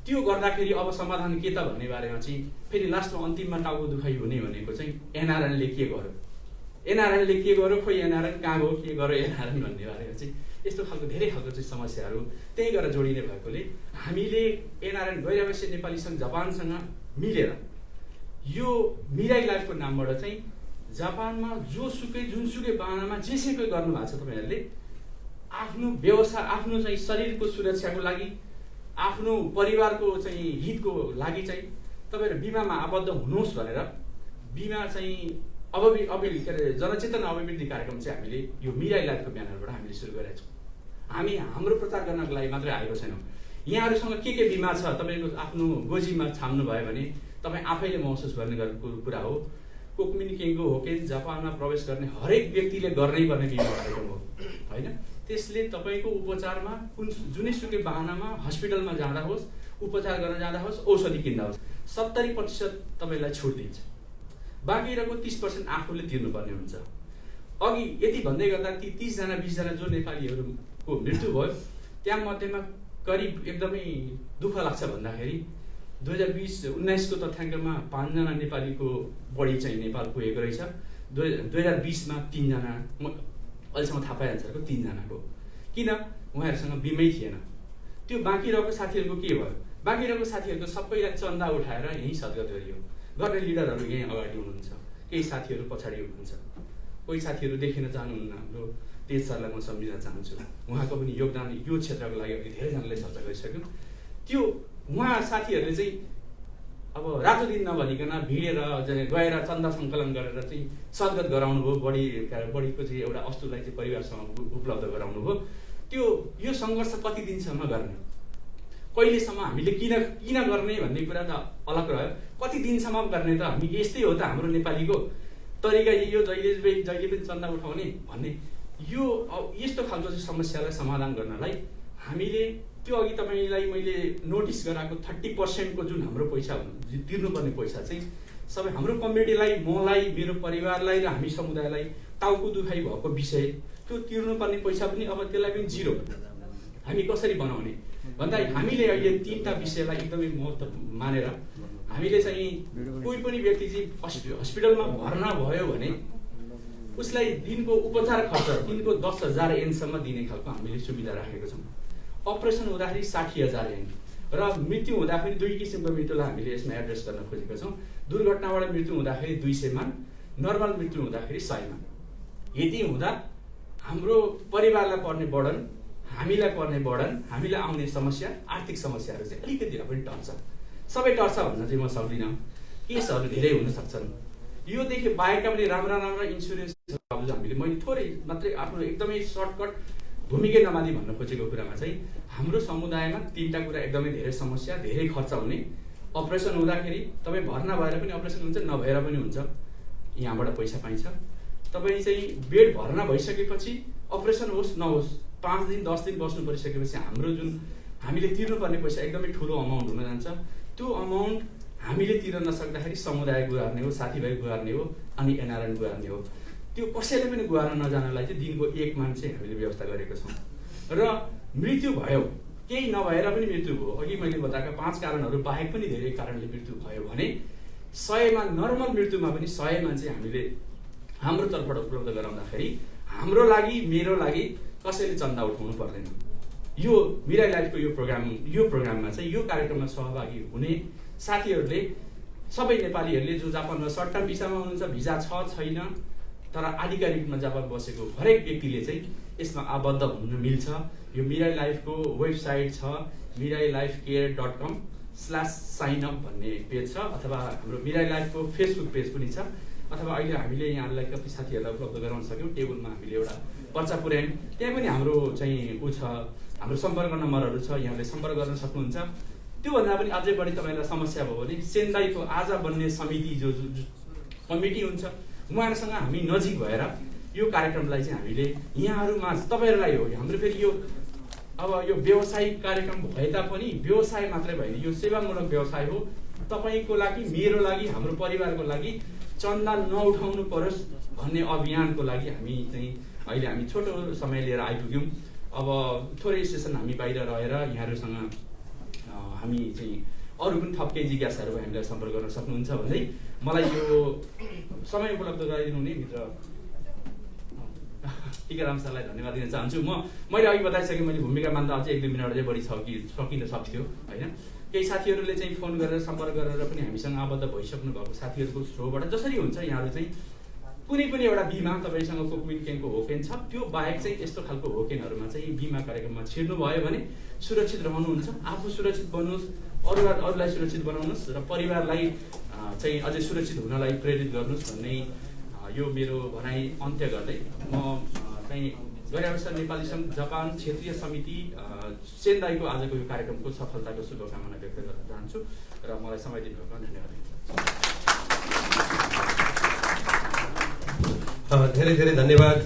त्यो गर्दाखेरि अब समाधान के त भन्ने बारेमा चाहिँ फेरि लास्टमा अन्तिममा टाउको दुखाइ हुने भनेको चाहिँ एनआरएनले के गर्यो, एनआरएनले के गर्यो, खोइ एनआरएन कहाँ गयो, के गर्यो एनआरएन भन्ने बारेमा चाहिँ यस्तो खालको धेरै खालको चाहिँ समस्याहरू त्यही गरेर जोडिने भएकोले हामीले एनआरएन गैरावासी नेपाली सङ्घ जापानसँग मिलेर यो मिराई लाइफको नामबाट चाहिँ जापानमा जोसुकै जुनसुकै बाहनामा जेसुकै गर्नुभएको छ तपाईँहरूले आफ्नो व्यवसाय आफ्नो चाहिँ शरीरको सुरक्षाको लागि आफ्नो परिवारको चाहिँ हितको लागि चाहिँ तपाईँहरू बिमामा आबद्ध हुनुहोस् भनेर बिमा चाहिँ के अरे जनचेतना अभिवृद्धि कार्यक्रम चाहिँ हामीले यो मिराई लाइफको ब्यानरबाट हामीले सुरु गरेका छौँ। हामी हाम्रो प्रचार गर्नको लागि मात्रै आएको छैनौँ। यहाँहरूसँग के बिमा छ तपाईँको आफ्नो गोजीमा छाम्नु भयो भने तपाईँ आफैले महसुस गर्ने कुरा हो। कोकमिन केङ्गो हो कि जापानमा प्रवेश गर्ने हरेक व्यक्तिले गर्नै पर्ने बिमा कार्यक्रम हो होइन। त्यसले तपाईँको उपचारमा जुनैसुकै बाहनामा हस्पिटलमा जाँदा होस्, उपचार गर्न जाँदा होस्, औषधि किन्दा होस् 70% तपाईँलाई छुट दिन्छ। बाँकी रहेको 30% आफूले तिर्नुपर्ने हुन्छ। अघि यति भन्दै गर्दा ती 30 जना 20 जना जो नेपालीहरूको मृत्यु भयो त्यहाँ मध्येमा करिब एकदमै दुःख लाग्छ भन्दाखेरि 2020-19 को तथ्याङ्कमा 5 जना नेपालीको बढी चाहिँ नेपाल पुगेको रहेछ। 2020 मा 3 जना अहिलेसम्म थाहा पाइहाल्छ 3 जनाको। किन? उहाँहरूसँग बिमै थिएन। त्यो बाँकी रहेको साथीहरूको के भयो? बाँकी रहेको साथीहरूको सबैलाई चन्दा उठाएर यहीँ सद्गत गरियो। गर्ने लिडरहरू यहीँ अगाडि हुनुहुन्छ, केही साथीहरू पछाडि हुनुहुन्छ, कोही साथीहरू देखिन चाहनुहुन्न। हाम्रो तेज सरलाई म सम्झिन चाहन्छु। उहाँको पनि योगदान यो क्षेत्रको लागि अघि धेरैजनाले चर्चा गरिसक्यो। त्यो उहाँ साथीहरूले चाहिँ अब रातो दिन नभनिकन भिडेर गएर चन्दा सङ्कलन गरेर चाहिँ सद्गत गराउनु भयो। बढीको चाहिँ एउटा वस्तुलाई चाहिँ परिवारसँग उपलब्ध गराउनु भयो। त्यो यो सङ्घर्ष कति दिनसम्म गर्ने, कहिलेसम्म हामीले किन गर्ने भन्ने कुरा त अलग रह्यो। कति दिनसम्म गर्ने त हामी यस्तै हो त हाम्रो नेपालीको तरिका यो जहिले पनि चन्दा उठाउने भन्ने यो यस्तो खालको चाहिँ समस्यालाई समाधान गर्नलाई हामीले त्यो अघि तपाईँलाई मैले नोटिस गराएको 30% को जुन हाम्रो पैसा तिर्नुपर्ने पैसा चाहिँ सबै हाम्रो कम्युनिटीलाई, मलाई, मेरो परिवारलाई र हामी समुदायलाई टाउको दुखाइ भएको विषय त्यो तिर्नुपर्ने पैसा पनि अब त्यसलाई पनि 0 हामी कसरी बनाउने भन्दा हामीले अहिले 3टा विषयलाई एकदमै महत्त्व मानेर हामीले चाहिँ कोही पनि व्यक्ति चाहिँ हस्पिटलमा भर्ना भयो भने उसलाई दिनको उपचार खर्च दिनको 10,000 एनसम्म दिने खालको हामीले सुविधा राखेको छौँ। अपरेसन हुँदाखेरि 60,000 एन र मृत्यु हुँदाखेरि 2 किसिमको मृत्युलाई हामीले यसमा एड्रेस गर्न खोजेका छौँ। दुर्घटनाबाट मृत्यु हुँदाखेरि 200 मा, नर्मल मृत्यु हुँदाखेरि 100 मा। यति हुँदा हाम्रो परिवारलाई पर्ने बर्डन, हामीलाई पर्ने बर्डन, हामीलाई आउने समस्या, आर्थिक समस्याहरू चाहिँ अलिकति भए पनि टर्छ। सबै टर्छ भन्न चाहिँ म सक्दिनँ, केसहरू धेरै हुन सक्छन्। योदेखि बाहेकका पनि राम्रा इन्सुरेन्सहरू हामीले मैले थोरै मात्रै आफ्नो एकदमै सर्टकट भूमिका नमादी भन्न खोजेको कुरामा चाहिँ हाम्रो समुदायमा 3टा कुरा एकदमै धेरै समस्या, धेरै खर्च हुने। अपरेसन हुँदाखेरि तपाईँ भर्ना भएर पनि अपरेसन हुन्छ, नभएर पनि हुन्छ, यहाँबाट पैसा पाइन्छ। तपाईँ चाहिँ बेड भर्ना भइसकेपछि अपरेसन होस् नहोस् 5 दिन 10 दिन बस्नु परिसकेपछि हाम्रो जुन हामीले तिर्नुपर्ने पैसा एकदमै ठुलो अमाउन्ट हुन जान्छ। त्यो अमाउन्ट हामीले तिर्न नसक्दाखेरि समुदाय गुहार्ने हो, साथीभाइ गुहार्ने हो, अनि एनआरएन गुहार्ने हो। त्यो कसैले पनि गुहार्न नजानलाई चाहिँ दिनको 1 मान चाहिँ हामीले व्यवस्था गरेको छौँ। र मृत्यु भयो, केही नभएर पनि मृत्यु भयो, अघि मैले बताएका 5 कारणहरू बाहेक पनि धेरै कारणले मृत्यु भयो भने 100 मा नर्मल मृत्युमा पनि 100 मा चाहिँ हामीले हाम्रो तर्फबाट उपलब्ध गराउँदाखेरि हाम्रो लागि, मेरो लागि कसैले चन्दा उठाउनु पर्दैन। यो मिराई लाइफको यो प्रोग्राममा चाहिँ यो कार्यक्रममा सहभागी हुने साथीहरूले, सबै नेपालीहरूले जो जापानमा सर्ट टर्म भिसामा हुनुहुन्छ, भिजा छ छैन, तर आधिकारिक रूपमा जापान बसेको हरेक व्यक्तिले चाहिँ यसमा आबद्ध हुन मिल्छ। यो मिराई लाइफको वेबसाइट छ, miraiLifeCare.com/signup भन्ने पेज छ, अथवा हाम्रो मिराई लाइफको फेसबुक पेज पनि छ, अथवा अहिले हामीले यहाँलाई कति साथीहरूलाई उपलब्ध गराउन सक्यौँ। टेबलमा हामीले एउटा पर्चा पुर्यायौँ, त्यहाँ पनि हाम्रो चाहिँ छ, हाम्रो सम्पर्क नम्बरहरू छ, यहाँले सम्पर्क गर्न सक्नुहुन्छ। त्योभन्दा पनि अझै बढी तपाईँलाई समस्या भयो भने सेन्दाईको आज बन्ने समिति जो कमिटी हुन्छ, उहाँहरूसँग हामी नजिक भएर यो कार्यक्रमलाई चाहिँ हामीले यहाँहरूमा तपाईँहरूलाई हो, हाम्रो फेरि यो अब यो व्यावसायिक कार्यक्रम भए तापनि व्यवसाय मात्रै भएन, यो सेवामूलक व्यवसाय हो। तपाईँको लागि, मेरो लागि, हाम्रो परिवारको लागि चन्दा नउठाउनु परोस् भन्ने अभियानको लागि हामी चाहिँ अहिले हामी छोटो समय लिएर आइपुग्यौँ। अब थोरै सेसन हामी बाहिर रहेर यहाँहरूसँग हामी चाहिँ अरू पनि थप केही जिज्ञासाहरू हामीलाई सम्पर्क गर्न सक्नुहुन्छ भन्दै मलाई यो समय उपलब्ध गराइदिनु हुने मित्र टिकाराम सरलाई धन्यवाद दिन चाहन्छु। मैले अघि बताइसकेँ, मैले भूमिका मान्दा अझै 1-2 मिनट अझै बढी सकिन सक्थ्यो होइन। केही साथीहरूले चाहिँ फोन गरेर सम्पर्क गरेर पनि हामीसँग आबद्ध भइसक्नु भएको साथीहरूको थ्रुबाट जसरी हुन्छ यहाँहरू चाहिँ कुनै पनि एउटा बिमा तपाईँसँग कोक्विन केनको होकेन छ, त्यो बाहेक चाहिँ यस्तो खालको होकेनहरूमा चाहिँ बिमा कार्यक्रममा छिर्नुभयो भने सुरक्षित रहनुहुन्छ। आफू सुरक्षित बन्नुहोस्, अरूलाई सुरक्षित बनाउनुहोस् र परिवारलाई चाहिँ अझै सुरक्षित हुनलाई प्रेरित गर्नुहोस् भन्ने यो मेरो भनाइ अन्त्य गर्दै म चाहिँ गैरावसर नेपाली सङ्घ जापान क्षेत्रीय समिति सेन्दाईको आजको यो कार्यक्रमको सफलताको शुभकामना व्यक्त गर्न चाहन्छु र मलाई समय दिनुभएको धन्यवाद दिन्छु। धेरै धेरै धन्यवाद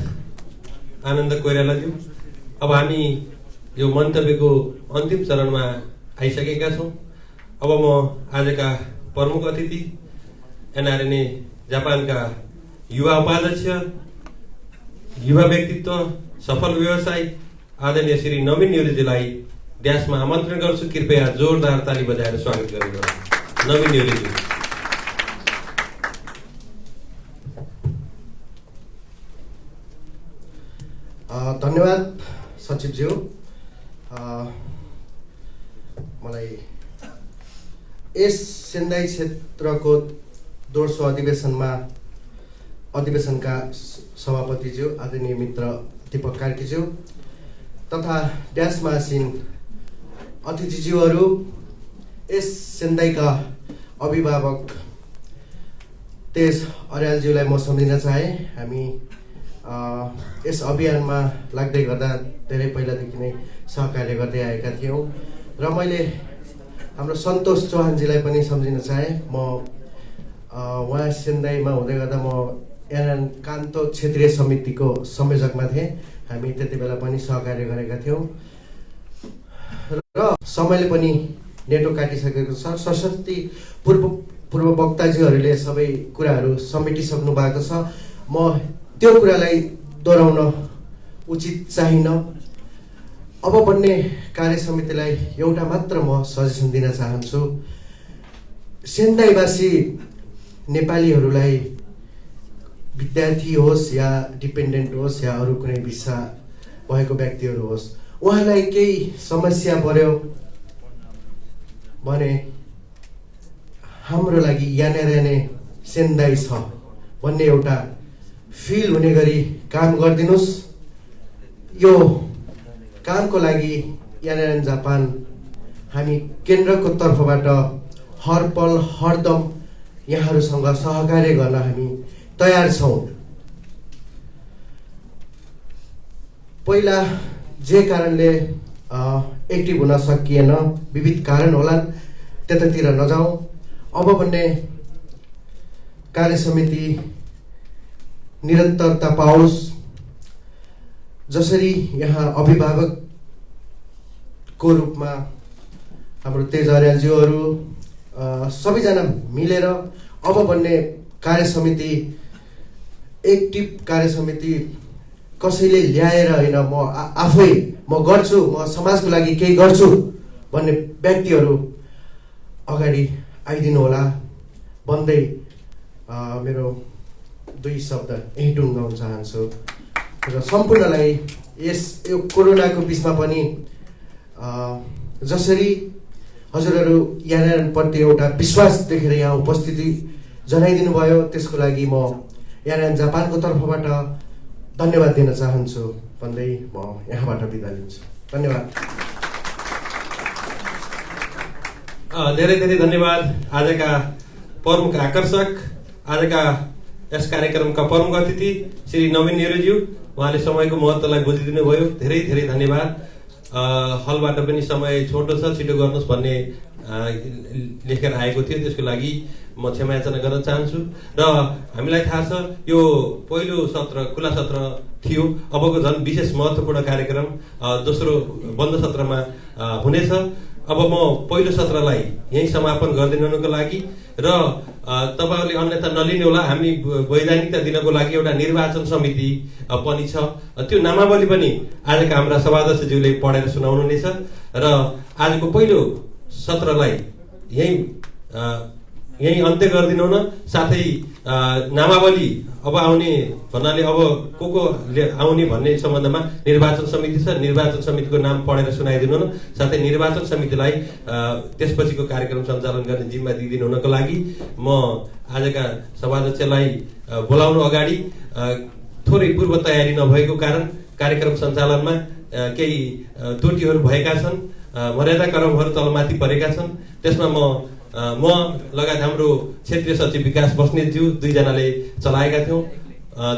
आनन्द कोइरालाज्यू। अब हामी यो मन्तव्यको अन्तिम चरणमा आइसकेका छौँ। अब म आजका प्रमुख अतिथि एनआरएनए जापानका युवा उपाध्यक्ष, युवा व्यक्तित्व, सफल व्यवसायी आदरणीय श्री नवीन न्युरीजीलाई ड्यासमा आमन्त्रण गर्छु। कृपया जोरदार ताली बजाएर स्वागत गर्नुहोस्। नवीन न्युरीजी। धन्यवाद सचिवज्यू। मलाई यस सेन्दाई क्षेत्रको दोस्रो अधिवेशनका सभापतिज्यू आदरणीय मित्र दीपक कार्कीज्यू तथा ड्यासमा आसीन अतिथिज्यूहरू, यस सेन्दाईका अभिभावक तेज अर्यालज्यूलाई म सम्झिन चाहे। हामी यस अभियानमा लाग्दै गर्दा धेरै पहिलादेखि नै सहकार्य गर्दै आएका थियौँ र मैले हाम्रो सन्तोष चौहानजीलाई पनि सम्झिन चाहे। म उहाँ सेन्दाईमा हुँदै गर्दा म एनआरएन कान्तो क्षेत्रीय समितिको संयोजकमा थिएँ। हामी त्यति बेला पनि सहकार्य गरेका थियौँ र समयले पनि नेटो काटिसकेको छ। सशक्ति पूर्व वक्ताजीहरूले सबै कुराहरू समेटिसक्नु भएको छ। म त्यो कुरालाई दोहोऱ्याउन उचित चाहिन। अब बन्ने कार्य समितिलाई एउटा मात्र म सजेसन दिन चाहन्छु। सेन्दाईवासी नेपालीहरूलाई विद्यार्थी होस् या डिपेन्डेन्ट होस् या अरू कुनै भिसा भएको व्यक्तिहरू होस्, उहाँलाई केही समस्या पर्यो भने हाम्रो लागि यहाँनिर नै सेन्दाई छ भन्ने एउटा फिल हुने गरी काम गरिदिनुहोस्। यो कामको लागि एनआरएन जापान हामी केन्द्रको तर्फबाट हर पल हरदम यहाँहरूसँग सहकार्य गर्न हामी तयार छौँ। पहिला जे कारणले एक्टिभ हुन सकिएन, विविध कारण होलान्, त्यतातिर नजाउँ। अब भन्ने कार्य समिति निरन्तरता पाओस्। जसरी यहाँ अभिभावकको रूपमा हाम्रो तेज अर्यालज्यूहरू सबैजना मिलेर अब भन्ने कार्य समिति, एक्टिभ कार्य समिति कसैले ल्याएर होइन, म गर्छु, म समाजको लागि केही गर्छु भन्ने व्यक्तिहरू अगाडि आइदिनु होला भन्दै मेरो 2 शब्द यहीँ टुङ्गाउन चाहन्छु। र सम्पूर्णलाई यो कोरोनाको बिचमा पनि जसरी हजुरहरू एनआरएनप्रति एउटा विश्वास देखेर यहाँ उपस्थिति जनाइदिनु भयो, त्यसको लागि म एनआरएन जापानको तर्फबाट धन्यवाद दिन चाहन्छु भन्दै म यहाँबाट बिदा लिन्छु। धन्यवाद। धेरै धेरै धन्यवाद आजका प्रमुख आकर्षक, आजका यस कार्यक्रमका प्रमुख अतिथि श्री नवीन नेहरूज्यू। उहाँले समयको महत्त्वलाई बुझिदिनु भयो, धेरै धेरै धन्यवाद। हलबाट पनि समय छोटो छ, छिटो गर्नुहोस् भन्ने लेखेर आएको थियो, त्यसको लागि म क्षमा याचना गर्न चाहन्छु। र हामीलाई थाहा छ यो पहिलो सत्र खुला सत्र थियो, अबको झन् विशेष महत्त्वपूर्ण कार्यक्रम दोस्रो बन्द सत्रमा हुनेछ। अब म पहिलो सत्रलाई यहीँ समापन गरिदिनुको लागि र तपाईँहरूले अन्यथा नलिने होला, हामी वैधानिकता दिनको लागि एउटा निर्वाचन समिति पनि छ, त्यो नामावली पनि आजका हाम्रा सभाध्यक्षज्यूले पढेर सुनाउनु हुनेछ। र आजको पहिलो सत्रलाई यही अन्त्य गरिदिनु न। साथै नामावली अब आउने भन्नाले अब को आउने भन्ने सम्बन्धमा निर्वाचन समिति छ, निर्वाचन समितिको नाम पढेर सुनाइदिनु न। साथै निर्वाचन समितिलाई त्यसपछिको कार्यक्रम सञ्चालन गर्ने जिम्मा दिइदिनु हुनको लागि म आजका सभाध्यक्षलाई बोलाउनु अगाडि थोरै पूर्व तयारी नभएको कारण कार्यक्रम सञ्चालनमा केही त्रुटिहरू भएका छन्, मर्यादा क्रमहरू तलमाथि परेका छन्। त्यसमा म लगायत हाम्रो क्षेत्रीय सचिव विकास बस्नेतज्यू 2 जनाले चलाएका थियौँ,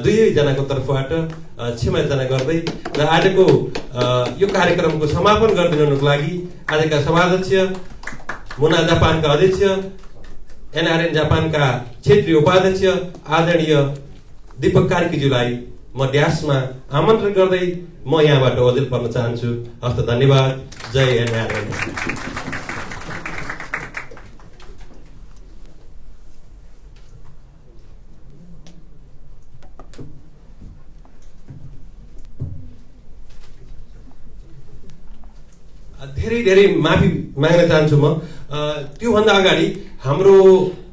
2 जनाको तर्फबाट क्षमा याचना गर्दै र आजको यो कार्यक्रमको समापन गरिदिनुको लागि आजका सभाध्यक्ष, मुना जापानका अध्यक्ष, एनआरएन जापानका क्षेत्रीय उपाध्यक्ष आदरणीय दीपक कार्कीज्यूलाई म ड्यासमा आमन्त्रण गर्दै म यहाँबाट ओझेल पर्न चाहन्छु। हस्त धन्यवाद। जय एनआरएन। धेरै धेरै माफी माग्न चाहन्छु म। त्योभन्दा अगाडि हाम्रो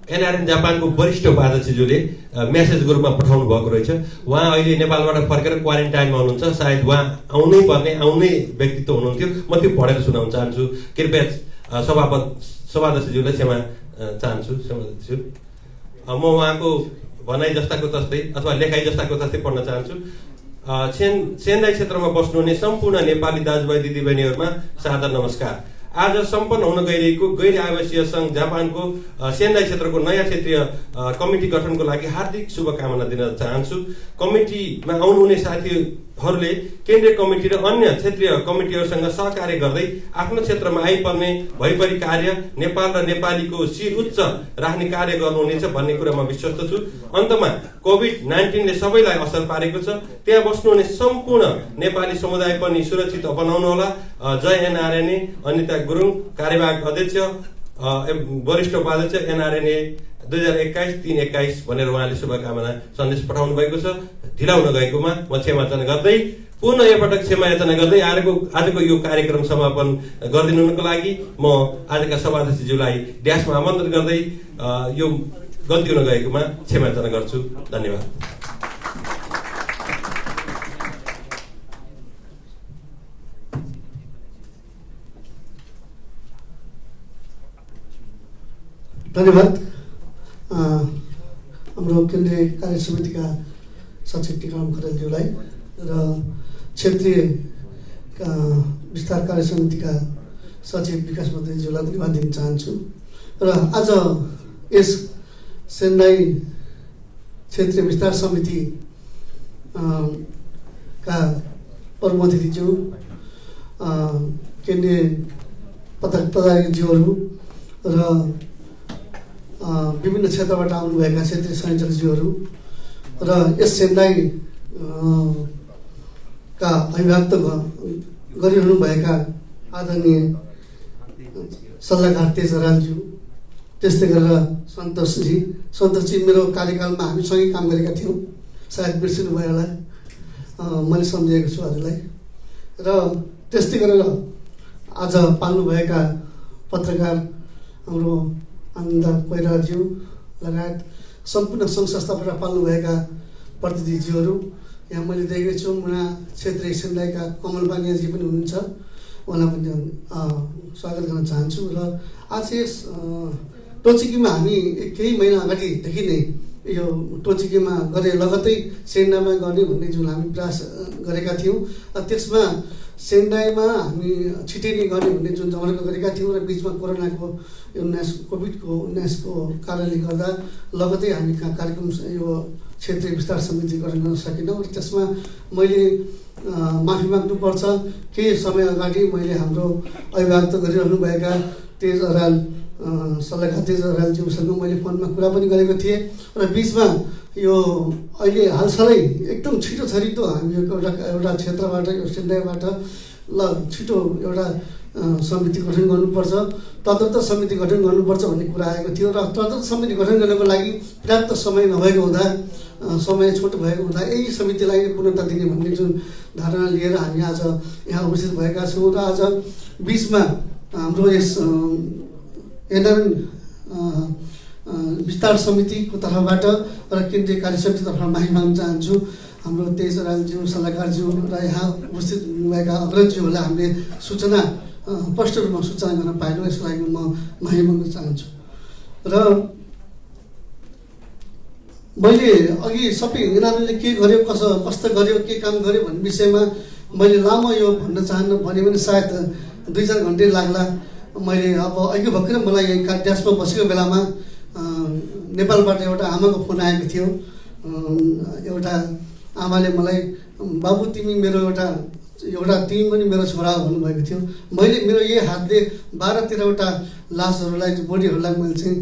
एनआरएन जापानको वरिष्ठ उपाध्यक्षज्यूले मेसेजको रूपमा पठाउनु भएको रहेछ। उहाँ अहिले नेपालबाट फर्केर क्वारेन्टाइनमा हुनुहुन्छ, सायद उहाँ आउनै व्यक्तित्व हुनुहुन्थ्यो। म त्यो पढेर सुनाउन चाहन्छु। कृपया सभाध्यक्षज्यूलाई क्षमा चाहन्छु। म उहाँको भनाइ जस्ताको तस्तै अथवा लेखाइ जस्ताको तस्तै पढ्न चाहन्छु। सेन्दाई क्षेत्रमा बस्नुहुने सम्पूर्ण नेपाली दाजुभाइ दिदीबहिनीहरूमा सादर नमस्कार। आज सम्पन्न हुन गइरहेको गैर आवासीय सङ्घ जापानको सेन्दाई क्षेत्रको नयाँ क्षेत्रीय कमिटी गठनको लागि हार्दिक शुभकामना दिन चाहन्छु। कमिटीमा आउनुहुने साथीहरूले केन्द्रीय कमिटी र अन्य क्षेत्रीय कमिटीहरूसँग सहकार्य गर्दै आफ्नो क्षेत्रमा आइपर्ने भइपरि कार्य, नेपाल र नेपालीको शिर उच्च राख्ने कार्य गर्नुहुनेछ भन्ने कुरामा विश्वस्त छु। अन्तमा कोभिड-19ले सबैलाई असर पारेको छ, त्यहाँ बस्नुहुने सम्पूर्ण नेपाली समुदाय पनि सुरक्षित बनाउनुहोला। जय एनआरएनए। अनिता गुरुङ, कार्यवाहक अध्यक्ष, वरिष्ठ उपाध्यक्ष, एनआरएनए 2021-3-21 भनेर उहाँले शुभकामना सन्देश पठाउनु भएको छ। ढिला हुन गएकोमा म क्षमा याचना गर्दै पुनः एकपटक क्षमा याचना गर्दै आजको यो कार्यक्रम समापन गरिदिनुको लागि म आजका सभाध्यक्षज्यूलाई ड्यासमा आमन्त्रण गर्दै यो गल्ती हुन गएकोमा क्षमा याचना गर्छु। धन्यवाद। धन्यवाद। हाम्रो केन्द्रीय कार्य समितिका सचिव टिकाराम खरेलज्यूलाई र क्षेत्रीय विस्तार कार्य समितिका सचिव विकास मन्त्रीज्यूलाई धन्यवाद दिन चाहन्छु। र आज यस सेन्डाई क्षेत्रीय विस्तार समिति का प्रमुख अतिथिज्यू, केन्द्रीय पदाधिकारीज्यूहरू र विभिन्न क्षेत्रबाट आउनुभएका क्षेत्रीय संयोजकज्यूहरू र यस सेन्डाई का अभिव्यक्त गरिरहनुभएका आदरणीय सल्लाहकार तेज रालज्यू, त्यस्तै गरेर सन्तोषजी मेरो कार्यकालमा हामी सँगै काम गरेका थियौँ, सायद बिर्सिनु भयो होला, मैले सम्झेको छु हजुरलाई। र त्यस्तै गरेर आज पाल्नुभएका पत्रकार हाम्रो आनन्द कोइरालाज्यू लगायत सम्पूर्ण सङ्घ संस्थाबाट पाल्नुभएका प्रतिनिधिज्यूहरू यहाँ मैले देखेको छु। मुना क्षेत्रीय सेन्डाईका कमल बानियाजी पनि हुनुहुन्छ, उहाँलाई पनि स्वागत गर्न चाहन्छु। र आज यस टोचिकीमा हामी केही महिना अगाडिदेखि नै यो टोचिकीमा गरे लगत्तै सेन्डाईमा गर्ने भन्ने जुन हामी प्रयास गरेका थियौँ, त्यसमा सेन्डाईमा हामी छिटै नै गर्ने भन्ने जुन जमर्को गरेका थियौँ र बिचमा कोभिड-19 को कारणले गर्दा लगतै हामी कार्यक्रम यो क्षेत्रीय विस्तार समिति गठन गर्न सकेनौँ। र त्यसमा मैले माफी माग्नुपर्छ। केही समय अगाडि मैले हाम्रो अभिव्यक्त गरिरहनुभएका तेज अराल सल्लाहकार तेज अरालज्यूसँग मैले फोनमा कुरा पनि गरेको थिएँ र बिचमा यो अहिले हालसालै एकदम छिटो छरितो हामी एउटा क्षेत्रबाट यो सेन्डाईबाट ल छिटो एउटा समिति गठन गर्नुपर्छ, तदर्थ समिति गठन गर्नुपर्छ भन्ने कुरा आएको थियो। र तदर्थ समिति गठन गर्नको लागि पर्याप्त समय नभएको हुँदा, समय छोटो भएको हुँदा यही समितिलाई पूर्णता दिने भन्ने जुन धारणा लिएर हामी आज यहाँ उपस्थित भएका छौँ। र आज बिचमा हाम्रो यस एनआरएन विस्तार समितिको तर्फबाट र केन्द्रीय कार्य समिति तर्फबाट माफी माग्न चाहन्छु। हाम्रो तेज रालज्यू सल्लाहकारज्यू र यहाँ उपस्थित हुनुभएका अग्रजज्यूहरूलाई हामीले सूचना स्पष्ट रूपमा सूचना गर्न पाएनौँ, यसको लागि म माफी माग्न चाहन्छु। र मैले अघि सबै यिनीहरूले के गर्यो, कस्तो गर्यो, के काम गर्यो भन्ने विषयमा मैले लामो यो भन्न चाहन्न भने पनि सायद 2-4 घन्टे लाग्ला। मैले अब अघि भर्खर मलाई ड्यासमा बसेको बेलामा नेपालबाट एउटा आमाको फोन आएको थियो। एउटा आमाले मलाई, बाबु तिमी मेरो तिमी पनि मेरो छोरा हो भन्नुभएको थियो। मैले मेरो यही हातले 12-13वटा लासहरूलाई, बोडीहरूलाई मैले चाहिँ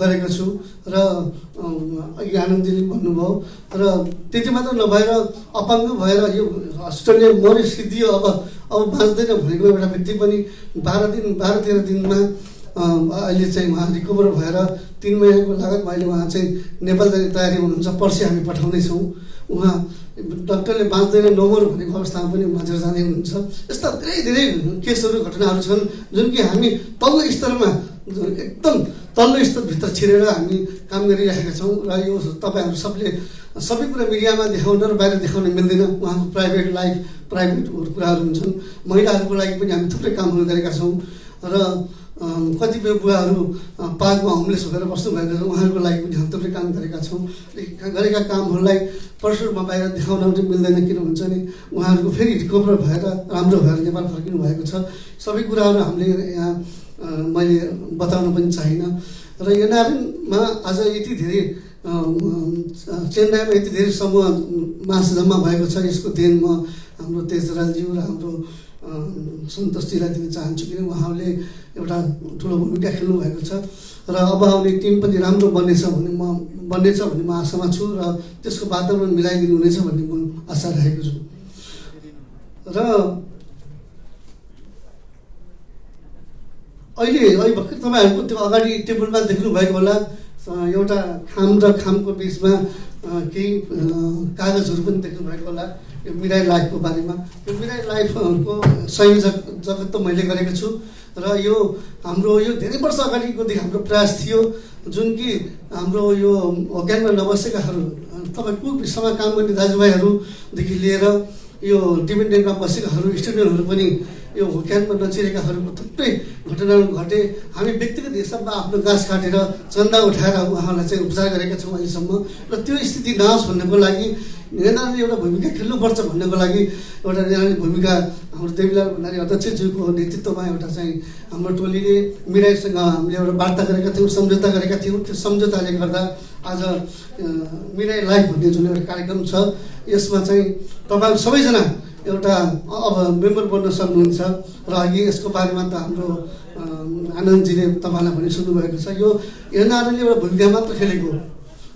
गरेको छु। र अघि आनन्दजीले भन्नुभयो, र त्यति मात्र नभएर अपाङ्ग भएर यो हस्पिटलले मरि सिद्धियो, अब बाँच्दैन भनेको एउटा व्यक्ति पनि 12-13 दिनमा अहिले चाहिँ उहाँ रिकभर भएर 3 महिनाको लागतमा अहिले उहाँ चाहिँ नेपाल जाने तयारी हुनुहुन्छ। पर्सि हामी पठाउँदैछौँ। उहाँ डक्टरले बाँच्दैन, नोमर भनेको अवस्थामा पनि बाँचेर जाँदै हुनुहुन्छ। यस्ता धेरै केसहरू, घटनाहरू छन् जुन कि हामी तल्लो स्तरमा, एकदम तल्लो स्तरभित्र छिरेर हामी काम गरिरहेका छौँ। र यो तपाईँहरू सबै कुरा मिडियामा देखाउन र बाहिर देखाउन मिल्दैन। उहाँको प्राइभेट कुराहरू हुन्छन्। महिलाहरूको लागि पनि हामी थुप्रै कामहरू गरेका छौँ। र कतिपय बुवाहरू पार्कमा होमलेस भएर बस्नुभएको छ, उहाँहरूको लागि पनि हामी थुप्रै काम गरेका छौँ। गरेका कामहरूलाई स्पष्ट रूपमा बाहिर देखाउन चाहिँ मिल्दैन, किन हुन्छ नि उहाँहरूको फेरि रिकभर भएर राम्रो भएर नेपाल फर्किनु भएको छ। सबै कुराहरू हामीले यहाँ मैले बताउन पनि चाहिनँ। र एनआरएनमा आज यति धेरै चेन्नाईमा यति धेरै समूह मास जम्मा भएको छ, यसको देन म हाम्रो तेजरालज्यू र हाम्रो सन्तोषजीलाई दिन चाहन्छु, किन उहाँहरूले एउटा ठुलो भूमिका खेल्नु भएको छ। र अब आउने टिम पनि राम्रो बन्नेछ भन्ने म आशामा छु र त्यसको वातावरण मिलाइदिनु हुनेछ भन्ने म आशा राखेको छु। र अहिले भर्खर तपाईँहरूको त्यो अगाडि टेबलमा देख्नु भएको होला, एउटा खाम र खामको बिचमा केही कागजहरू पनि देख्नु भएको होला। यो मिराई लाइफको बारेमा, यो मिराई लाइफको संयोजक जगत त मैले गरेको छु। र यो हाम्रो यो धेरै वर्ष अगाडिकोदेखि हाम्रो प्रयास थियो, जुन कि हाम्रो यो अज्ञानमा नबसेकाहरू, तपाईँ कुसँग काम गर्ने दाजुभाइहरूदेखि लिएर यो डिपेन्डेन्टमा बसेकाहरू, स्टुडेन्टहरू पनि यो हुक्यानमा नचिरेकाहरूको थुप्रै घटनाहरू घटे। हामी व्यक्तिगत हिसाबमा आफ्नो गाँस काटेर चन्दा उठाएर उहाँलाई चाहिँ उपचार गरेका छौँ अहिलेसम्म। र त्यो स्थिति नहोस् भन्नको लागि एनआरएनले एउटा भूमिका खेल्नुपर्छ भन्नको लागि एउटा एनआरएनले भूमिका हाम्रो देवीलाल भण्डारी अध्यक्षज्यूको नेतृत्वमा एउटा चाहिँ हाम्रो टोलीले मिराईसँग हामीले एउटा वार्ता गरेका थियौँ, सम्झौता गरेका थियौँ। त्यो सम्झौताले गर्दा आज मिराई लाइभ भन्ने जुन एउटा कार्यक्रम छ यसमा चाहिँ तपाईँहरू सबैजना एउटा अब मेम्बर बन्न सक्नुहुन्छ। र अघि यसको बारेमा त हाम्रो आनन्दजीले तपाईँलाई पनि सुन्नुभएको छ। यो एनआरएनले एउटा भूमिका मात्र खेलेको,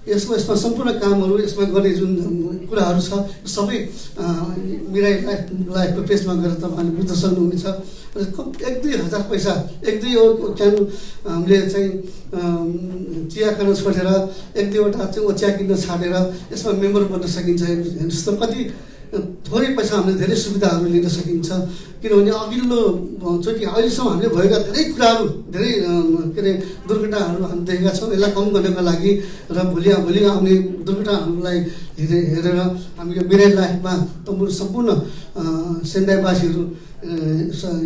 यसमा सम्पूर्ण कामहरू यसमा गर्ने जुन कुराहरू छ सबै मिराई लाइफको पेजमा गएर तपाईँहरूले बुझ्न सक्नुहुनेछ। 1-2 हजार पैसा 1-2 क्यान हामीले चाहिँ चिया खान छोडेर 1-2वटा चाहिँ चिया किन्न छाडेर यसमा मेम्बर बन्न सकिन्छ। हेर्नुहोस् त कति थोरै पैसा हामीले धेरै सुविधाहरू लिन सकिन्छ। किनभने अघिल्लो चोटि अहिलेसम्म हामीले भएका धेरै कुराहरू धेरै के अरे दुर्घटनाहरू हामी देखेका छौँ। यसलाई कम गर्नको लागि र भोलि आउने दुर्घटनाहरूलाई हेरेर हामी यो मिराई लाइफमा सम्पूर्ण सेन्दाईवासीहरू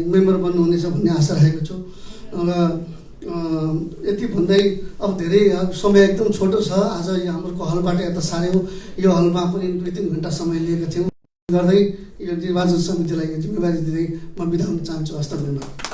मेम्बर बन्नुहुनेछ भन्ने आशा राखेको छु। र यति भन्दै अब धेरै समय एकदम छोटो छ। आज यो हाम्रो हलबाट यता सार्यौँ। यो हलमा पनि 2-3 घन्टा समय लिएका थियौँ गर्दै यो निर्वाचन समितिलाई जिम्मेवारी दिँदै म बिदा हुन चाहन्छु। हस्त धन्यवाद।